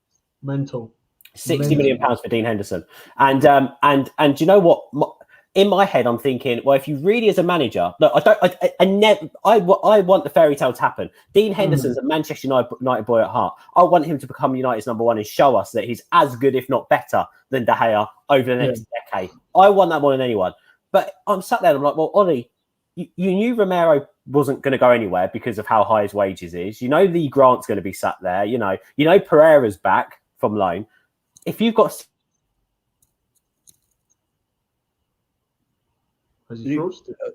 Mental. 60 million pounds for Dean Henderson. And do you know what? In my head, I'm thinking, well, if you really, as a manager, look, I want the fairy tale to happen. Dean Henderson's a Manchester United boy at heart. I want him to become United's number one and show us that he's as good, if not better, than De Gea over the next decade. I want that more than anyone. But I'm sat there and I'm like, well, Ollie, you knew Romero wasn't going to go anywhere because of how high his wages is. You know Lee Grant's going to be sat there. You know Pereira's back from loan. If you've got...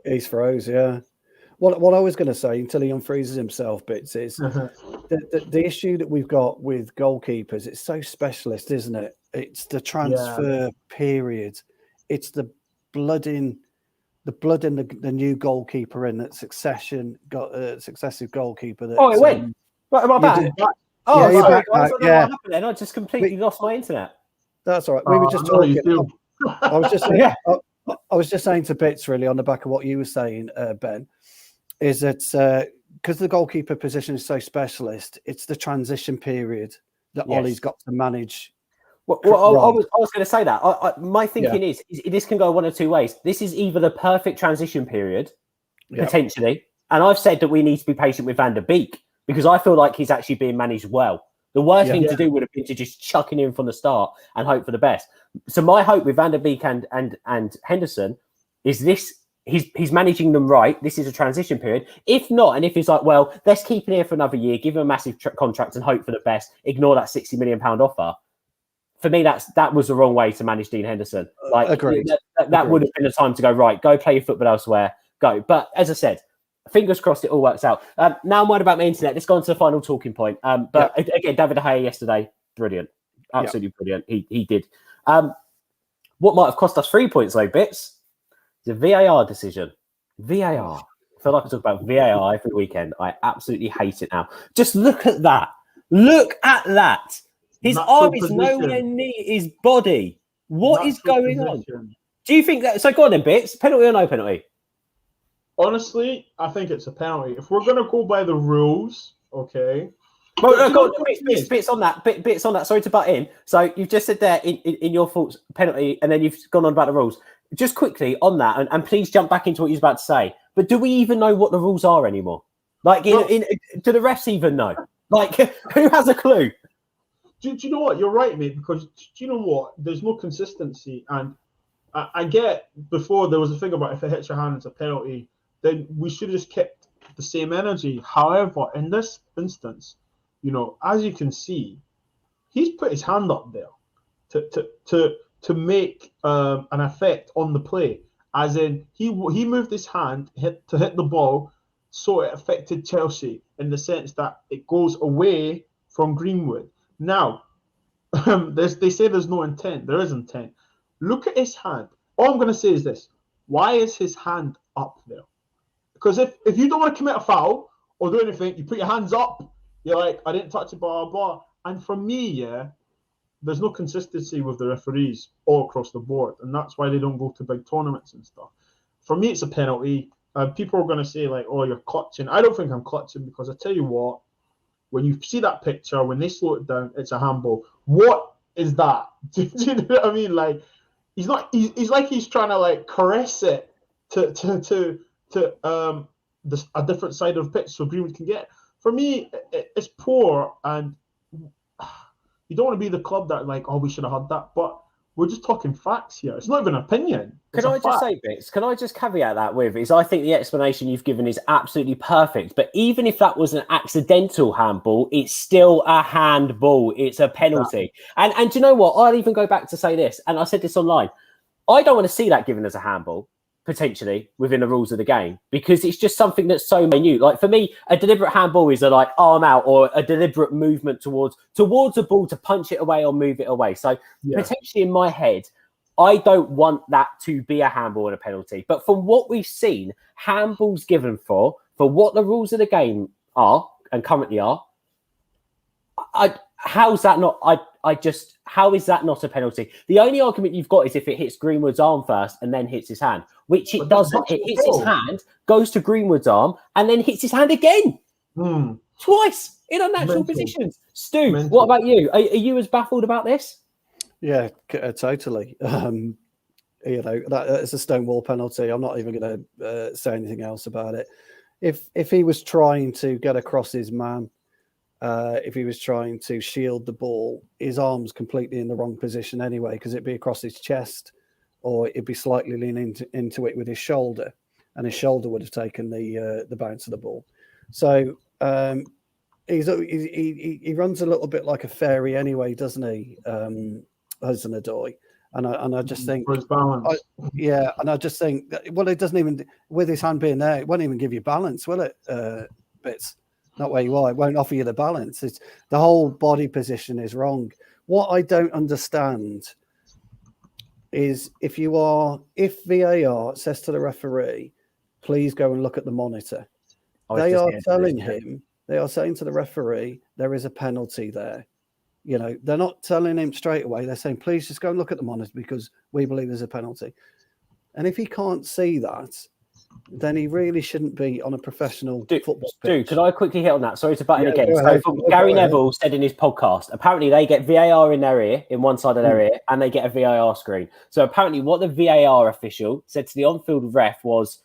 He's froze, yeah. What I was going to say, until he unfreezes himself, Bits, is the issue that we've got with goalkeepers, it's so specialist, isn't it? It's the transfer period. It's the blood in the new goalkeeper in that successive goalkeeper. That, it went. What am I back? Oh, yeah, sorry. Back, what happened then? I just completely lost my internet. That's all right. We were just talking. I was just saying, I was just saying to Bits, really, on the back of what you were saying, Ben, is that because the goalkeeper position is so specialist, it's the transition period that Ollie's got to manage. Well, I was going to say that. My thinking is this can go one of two ways. This is either the perfect transition period, potentially, and I've said that we need to be patient with Van der Beek because I feel like he's actually being managed well. The worst thing to do would have been to just chuck him in from the start and hope for the best. So my hope with Van der Beek and Henderson is this: he's managing them right. This is a transition period. If not, and if he's like, well, let's keep him here for another year, give him a massive contract and hope for the best, ignore that £60 million offer. For me, that was the wrong way to manage Dean Henderson. Like, agreed. That would have been the time to go, right, go play your football elsewhere, go. But as I said, fingers crossed it all works out. Now I'm worried about my internet. Let's go on to the final talking point. But again, David De Gea yesterday, brilliant. Absolutely brilliant. He did. What might have cost us 3 points, though, Bits, is a VAR decision. VAR. I feel like I talk about VAR every weekend. I absolutely hate it now. Just look at that. Look at that. His arm is nowhere near his body. What is going on? Do you think that? So go on then, Bits. Penalty or no penalty? Honestly, I think it's a penalty. If we're going to go by the rules, okay. Well, go on, bits on that. Bits on that. Sorry to butt in. So you've just said there in your thoughts penalty, and then you've gone on about the rules. Just quickly on that, and please jump back into what you was about to say. But do we even know what the rules are anymore? Like, do the refs even know? Like, who has a clue? Do you know what? You're right, mate, because do you know what? There's no consistency. And I get before there was a thing about if it hits your hand, it's a penalty, then we should have just kept the same energy. However, in this instance, as you can see, he's put his hand up there to make an effect on the play. As in, he moved his hand to hit the ball, so it affected Chelsea in the sense that it goes away from Greenwood. Now, they say there's no intent. There is intent. Look at his hand. All I'm going to say is this. Why is his hand up there? Because if you don't want to commit a foul or do anything, you put your hands up. You're like, I didn't touch it, blah, blah, blah. And for me, there's no consistency with the referees all across the board. And that's why they don't go to big tournaments and stuff. For me, it's a penalty. People are going to say, like, oh, you're clutching. I don't think I'm clutching because I tell you what, when you see that picture, when they slow it down, it's a handball. What is that? Do you know what I mean? Like, he's not. He's like he's trying to like caress it to a different side of the pitch so Greenwood can get. For me, it's poor, and you don't want to be the club that like, oh, we should have had that, but we're just talking facts here. It's not even an opinion. Can I just say, Bits? Can I just caveat that with I think the explanation you've given is absolutely perfect. But even if that was an accidental handball, it's still a handball. It's a penalty. Yeah. And do you know what? I'll even go back to say this, and I said this online. I don't want to see that given as a handball, potentially, within the rules of the game, because it's just something that's so minute. Like for me, a deliberate handball is a like arm out or a deliberate movement towards a ball to punch it away or move it away. So potentially in my head, I don't want that to be a handball and a penalty. But from what we've seen, handballs given for what the rules of the game are and currently are, how is that not a penalty? The only argument you've got is if it hits Greenwood's arm first and then hits his hand, which it doesn't. It hits his hand, goes to Greenwood's arm, and then hits his hand again. Twice in unnatural positions. Stu, what about you? Are you as baffled about this? Yeah, totally. It's a stonewall penalty. I'm not even going to say anything else about it. If he was trying to get across his man, if he was trying to shield the ball, his arm's completely in the wrong position anyway, because it'd be across his chest, or it'd be slightly leaning into it with his shoulder, and his shoulder would have taken the bounce of the ball. So he runs a little bit like a fairy anyway, doesn't he? Hudson-Odoi. And I just think, and I just think, well, it doesn't even, with his hand being there, it won't even give you balance, will it? Bits. Not where you are. It won't offer you the balance. It's the whole body position is wrong. What I don't understand is if VAR says to the referee, please go and look at the monitor. They are saying to the referee, there is a penalty there. You know, they're not telling him straight away. They're saying, please just go and look at the monitor because we believe there's a penalty. And if he can't see that, then he really shouldn't be on a professional football pitch. Dude, could I quickly hit on that? Sorry to butt in again. So Gary Neville said in his podcast, apparently they get VAR in their ear, in one side of their ear, and they get a VAR screen. So apparently what the VAR official said to the on-field ref was,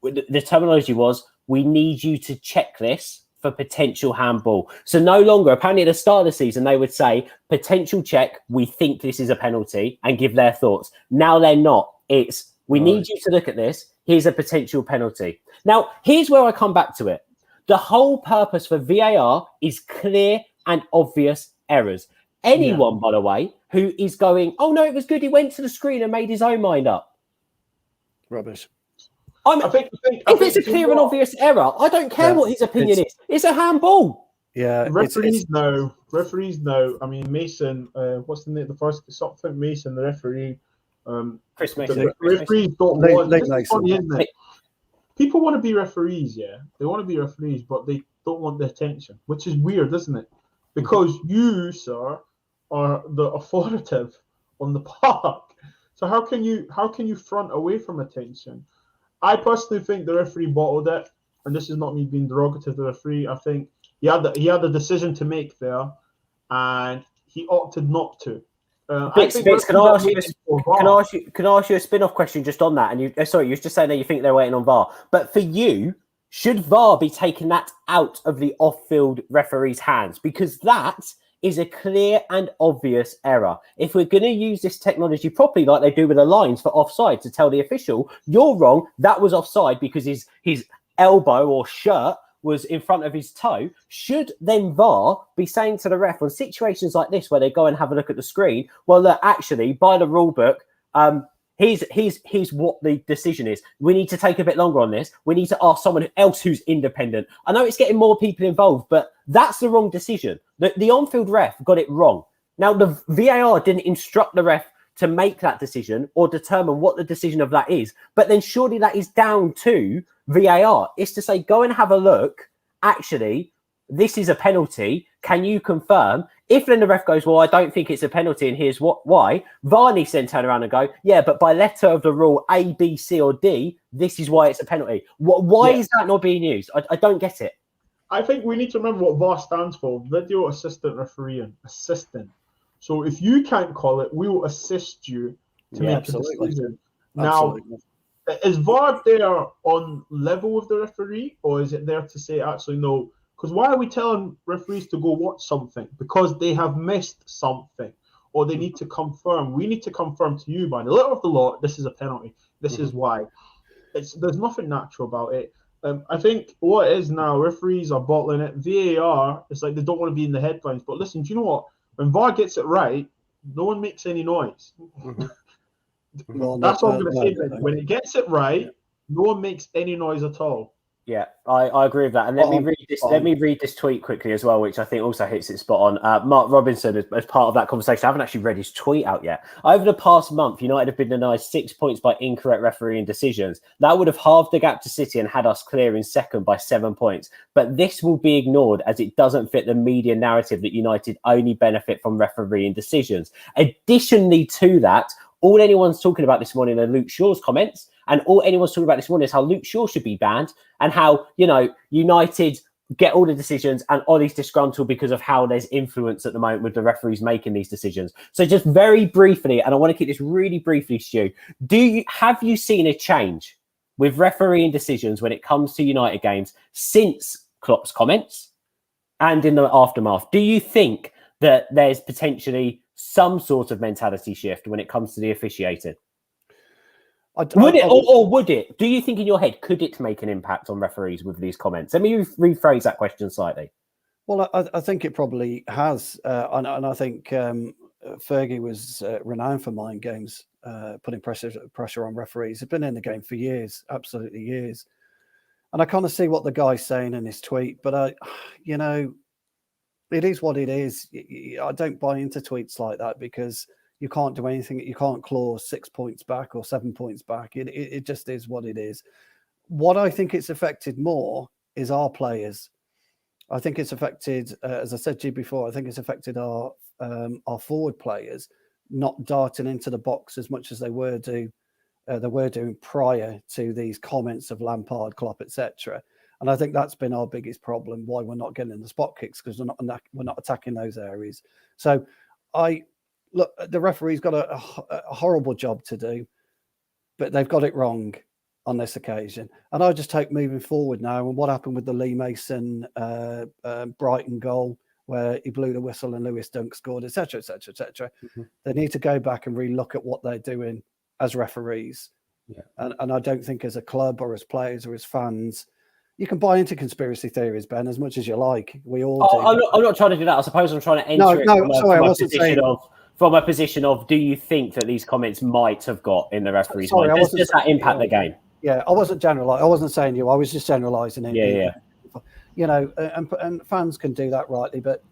the terminology was, we need you to check this for potential handball. So no longer, apparently at the start of the season, they would say, potential check, we think this is a penalty, and give their thoughts. Now they're not. It's, we need you to look at this. Here's a potential penalty. Now, here's where I come back to it. The whole purpose for VAR is clear and obvious errors. Anyone, by the way, who is going, oh, no, it was good. He went to the screen and made his own mind up. Rubbish. I think if it's a clear and obvious error, I don't care what his opinion is. It's a handball. Yeah. Referees know. I mean, Mason, what's the name? The first something Mason, the referee. Chris Mason. The referees don't want. It's funny, isn't it? People want to be referees, yeah. They want to be referees, but they don't want the attention, which is weird, isn't it? Because you, sir, are the authoritative on the park. So how can you front away from attention? I personally think the referee bottled it, and this is not me being derogative to the referee. I think he had a decision to make there, and he opted not to. Bix, can I ask you a spin-off question just on that? And you were just saying that you think they're waiting on VAR, but for you, should VAR be taking that out of the off-field referee's hands? Because that is a clear and obvious error. If we're going to use this technology properly, like they do with the lines for offside, to tell the official, you're wrong, that was offside because his elbow or shirt was in front of his toe, should then VAR be saying to the ref on situations like this where they go and have a look at the screen, well, look, actually, by the rule book, here's what the decision is. We need to take a bit longer on this. We need to ask someone else who's independent. I know it's getting more people involved, but that's the wrong decision. The on-field ref got it wrong. Now, the VAR didn't instruct the ref to make that decision or determine what the decision of that is. But then surely that is down to VAR. It's to say, go and have a look. Actually, this is a penalty. Can you confirm? If then the ref goes, well, I don't think it's a penalty and here's why, VAR needs to then turn around and go, yeah, but by letter of the rule A, B, C or D, this is why it's a penalty. Why is that not being used? I don't get it. I think we need to remember what VAR stands for. Video Assistant Refereeing. Assistant. So if you can't call it, we will assist you to make a decision. Absolutely. Now, is VAR there on level with the referee, or is it there to say actually no? Because why are we telling referees to go watch something? Because they have missed something, or they need to confirm. We need to confirm to you by the letter of the law, this is a penalty. This is why. There's nothing natural about it. I think what it is now, referees are bottling it. VAR, it's like they don't want to be in the headlines. But listen, do you know what? When VAR gets it right, no one makes any noise. Well, that's all I'm going to say. When it gets it right, no one makes any noise at all. Yeah, I agree with that. And let me read this. Let me read this tweet quickly as well, which I think also hits it spot on. Mark Robinson, as part of that conversation, I haven't actually read his tweet out yet. Over the past month, United have been denied 6 points by incorrect refereeing decisions. That would have halved the gap to City and had us clear in second by 7 points. But this will be ignored as it doesn't fit the media narrative that United only benefit from refereeing decisions. Additionally to that, all anyone's talking about this morning are Luke Shaw's comments, and all anyone's talking about this morning is how Luke Shaw should be banned and how, United get all the decisions and Ollie's disgruntled because of how there's influence at the moment with the referees making these decisions. So just very briefly, and I want to keep this really briefly, Stu, have you seen a change with refereeing decisions when it comes to United games since Klopp's comments and in the aftermath? Do you think that there's potentially some sort of mentality shift when it comes to the officiating? Would it? Do you think in your head, could it make an impact on referees with these comments? Let me rephrase that question slightly. Well, I think it probably has. And I think Fergie was renowned for mind games, putting pressure on referees. He's been in the game for years, absolutely years. And I kind of see what the guy's saying in his tweet, but it is what it is. I don't buy into tweets like that because you can't do anything. You can't claw 6 points back or 7 points back. It just is what it is. What I think it's affected more is our players. I think it's affected, as I said to you before, I think it's affected our forward players not darting into the box as much as they were doing prior to these comments of Lampard, Klopp, etc. And I think that's been our biggest problem, why we're not getting the spot kicks, because we're not attacking those areas. So look, the referee's got a horrible job to do, but they've got it wrong on this occasion. And I just hope moving forward now, and what happened with the Lee Mason Brighton goal, where he blew the whistle and Lewis Dunk scored, etc., etc., etc. They need to go back and relook at what they're doing as referees. Yeah. And I don't think as a club or as players or as fans, you can buy into conspiracy theories, Ben, as much as you like. We all do. I'm not trying to do that. I suppose I'm trying to enter from a position of, do you think that these comments might have got in the referee's mind? Does that impact the game? Yeah, I wasn't generalising. I wasn't saying you. I was just generalising it. Yeah. And fans can do that rightly. But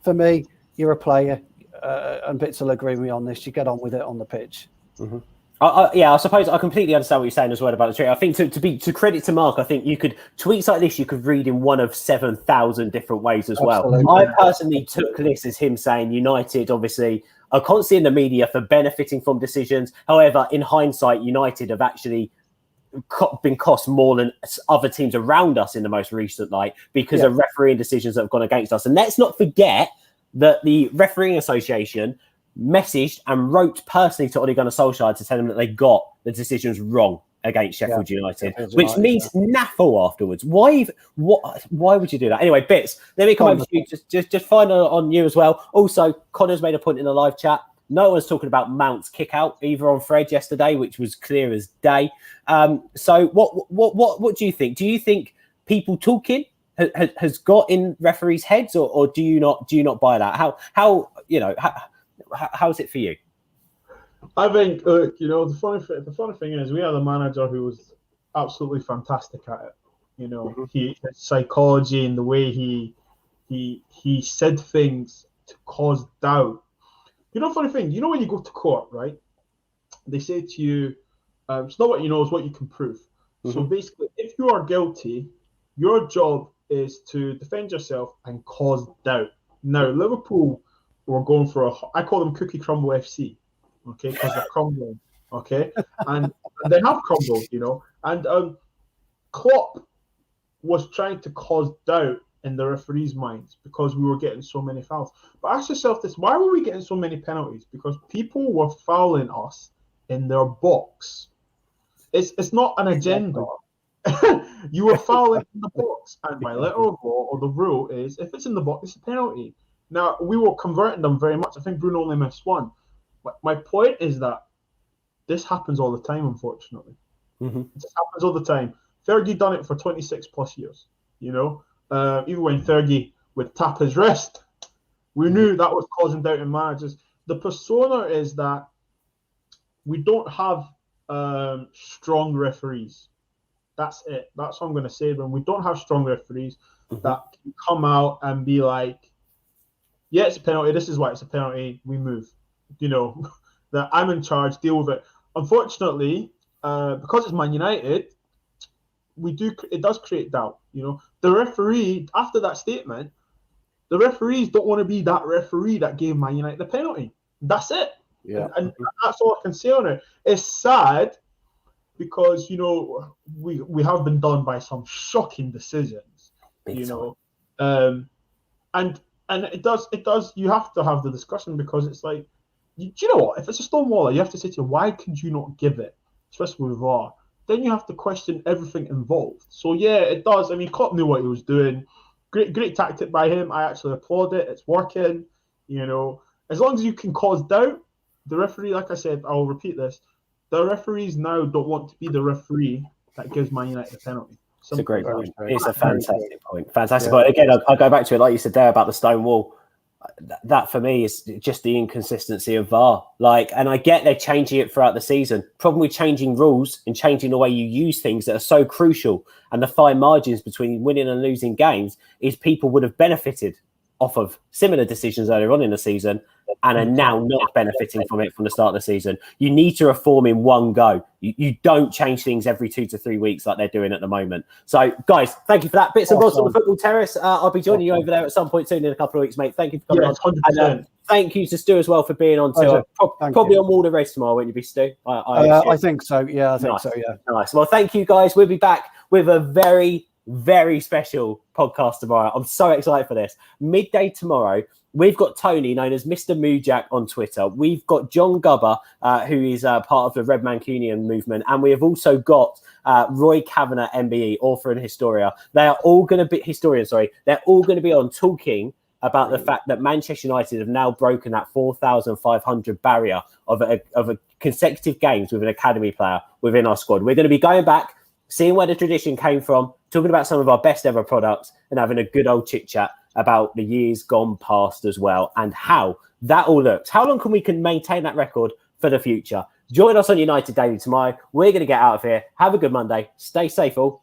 for me, you're a player, and Bits will agree with me on this. You get on with it on the pitch. Mm-hmm. I suppose I completely understand what you're saying as well about the tweet. I think to credit to Mark, I think you could tweets like this you could read in one of 7,000 different ways as well. I personally took this as him saying United obviously are constantly in the media for benefiting from decisions. However, in hindsight, United have actually been cost more than other teams around us in the most recent light because of refereeing decisions that have gone against us. And let's not forget that the Refereeing Association messaged and wrote personally to Ole Gunnar Solskjaer to tell them that they got the decisions wrong against Sheffield United, which means naffle afterwards. Why would you do that? Anyway, Bits, let me come over to you. Just final on you as well. Also, Connor's made a point in the live chat. No one's talking about Mount's kick out either on Fred yesterday, which was clear as day. So what do you think? Do you think people talking has got in referees' heads, or do you not buy that? How's it for you? I think, the funny thing is we had a manager who was absolutely fantastic at it. His psychology and the way he said things to cause doubt. Funny thing, when you go to court, right? They say to you, it's not what you know, it's what you can prove. Mm-hmm. So basically, if you are guilty, your job is to defend yourself and cause doubt. Now, Liverpool were going for I call them cookie crumble FC, okay, because they're crumbling, okay, and they have crumbled, and Klopp was trying to cause doubt in the referees' minds because we were getting so many fouls. But ask yourself this: why were we getting so many penalties? Because people were fouling us in their box. It's not an agenda. You were fouling in the box, and by letter of law or the rule is if it's in the box, it's a penalty. Now we were converting them very much. I think Bruno only missed one. But my point is that this happens all the time, unfortunately. It just happens all the time. Fergie done it for 26 plus years. You know, even when Fergie would tap his wrist, we knew that was causing doubt in managers. The persona is that we don't have strong referees. That's it. That's what I'm going to say. When we don't have strong referees that can come out and be like, yeah, it's a penalty. This is why it's a penalty. We move. You know, that I'm in charge. Deal with it. Unfortunately, because it's Man United, it does create doubt. You know, the referee after that statement, the referees don't want to be that referee that gave Man United the penalty. That's it. Yeah, and that's all I can say on it. It's sad because you know we have been done by some shocking decisions. You know, and it does. You have to have the discussion because it's like, do you know what? If it's a Stonewaller, you have to say to him, why could you not give it, especially with VAR? Then you have to question everything involved. So yeah, it does. I mean, Klopp knew what he was doing. Great tactic by him. I actually applaud it. It's working. You know, as long as you can cause doubt, the referee, like I said, I'll repeat this. The referees now don't want to be the referee that gives Man United a penalty. It's a great point. It's a fantastic point. Fantastic point. Again, I'll go back to it, like you said there about the stone wall. That for me is just the inconsistency of VAR. And I get they're changing it throughout the season. Problem with changing rules and changing the way you use things that are so crucial and the fine margins between winning and losing games is people would have benefited off of similar decisions earlier on in the season and are now not benefiting from it from the start of the season. You need to reform in one go. You don't change things every 2 to 3 weeks like they're doing at the moment. So, guys, thank you for that. Bits and bobs on the football terrace. I'll be joining you over there at some point soon in a couple of weeks, mate. Thank you for coming on. 100%. And, thank you to Stu as well for being on. Probably on Wall the Race tomorrow, won't you be, Stu? I think so. Yeah, I think so. Yeah. Nice. Well, thank you, guys. We'll be back with a very, very special podcast tomorrow. I'm so excited for this. Midday tomorrow, we've got Tony, known as Mr. Moojak on Twitter. We've got John Gubber, who is part of the Red Mancunian movement. And we have also got Roy Kavanagh, MBE, author and historian. They are all going to be They're all going to be on talking about the fact that Manchester United have now broken that 4,500 barrier of a consecutive games with an academy player within our squad. We're going to be going back, seeing where the tradition came from, talking about some of our best ever products and having a good old chit chat about the years gone past as well and how that all looks. How long can we maintain that record for the future? Join us on United Daily tomorrow. We're going to get out of here. Have a good Monday. Stay safe all.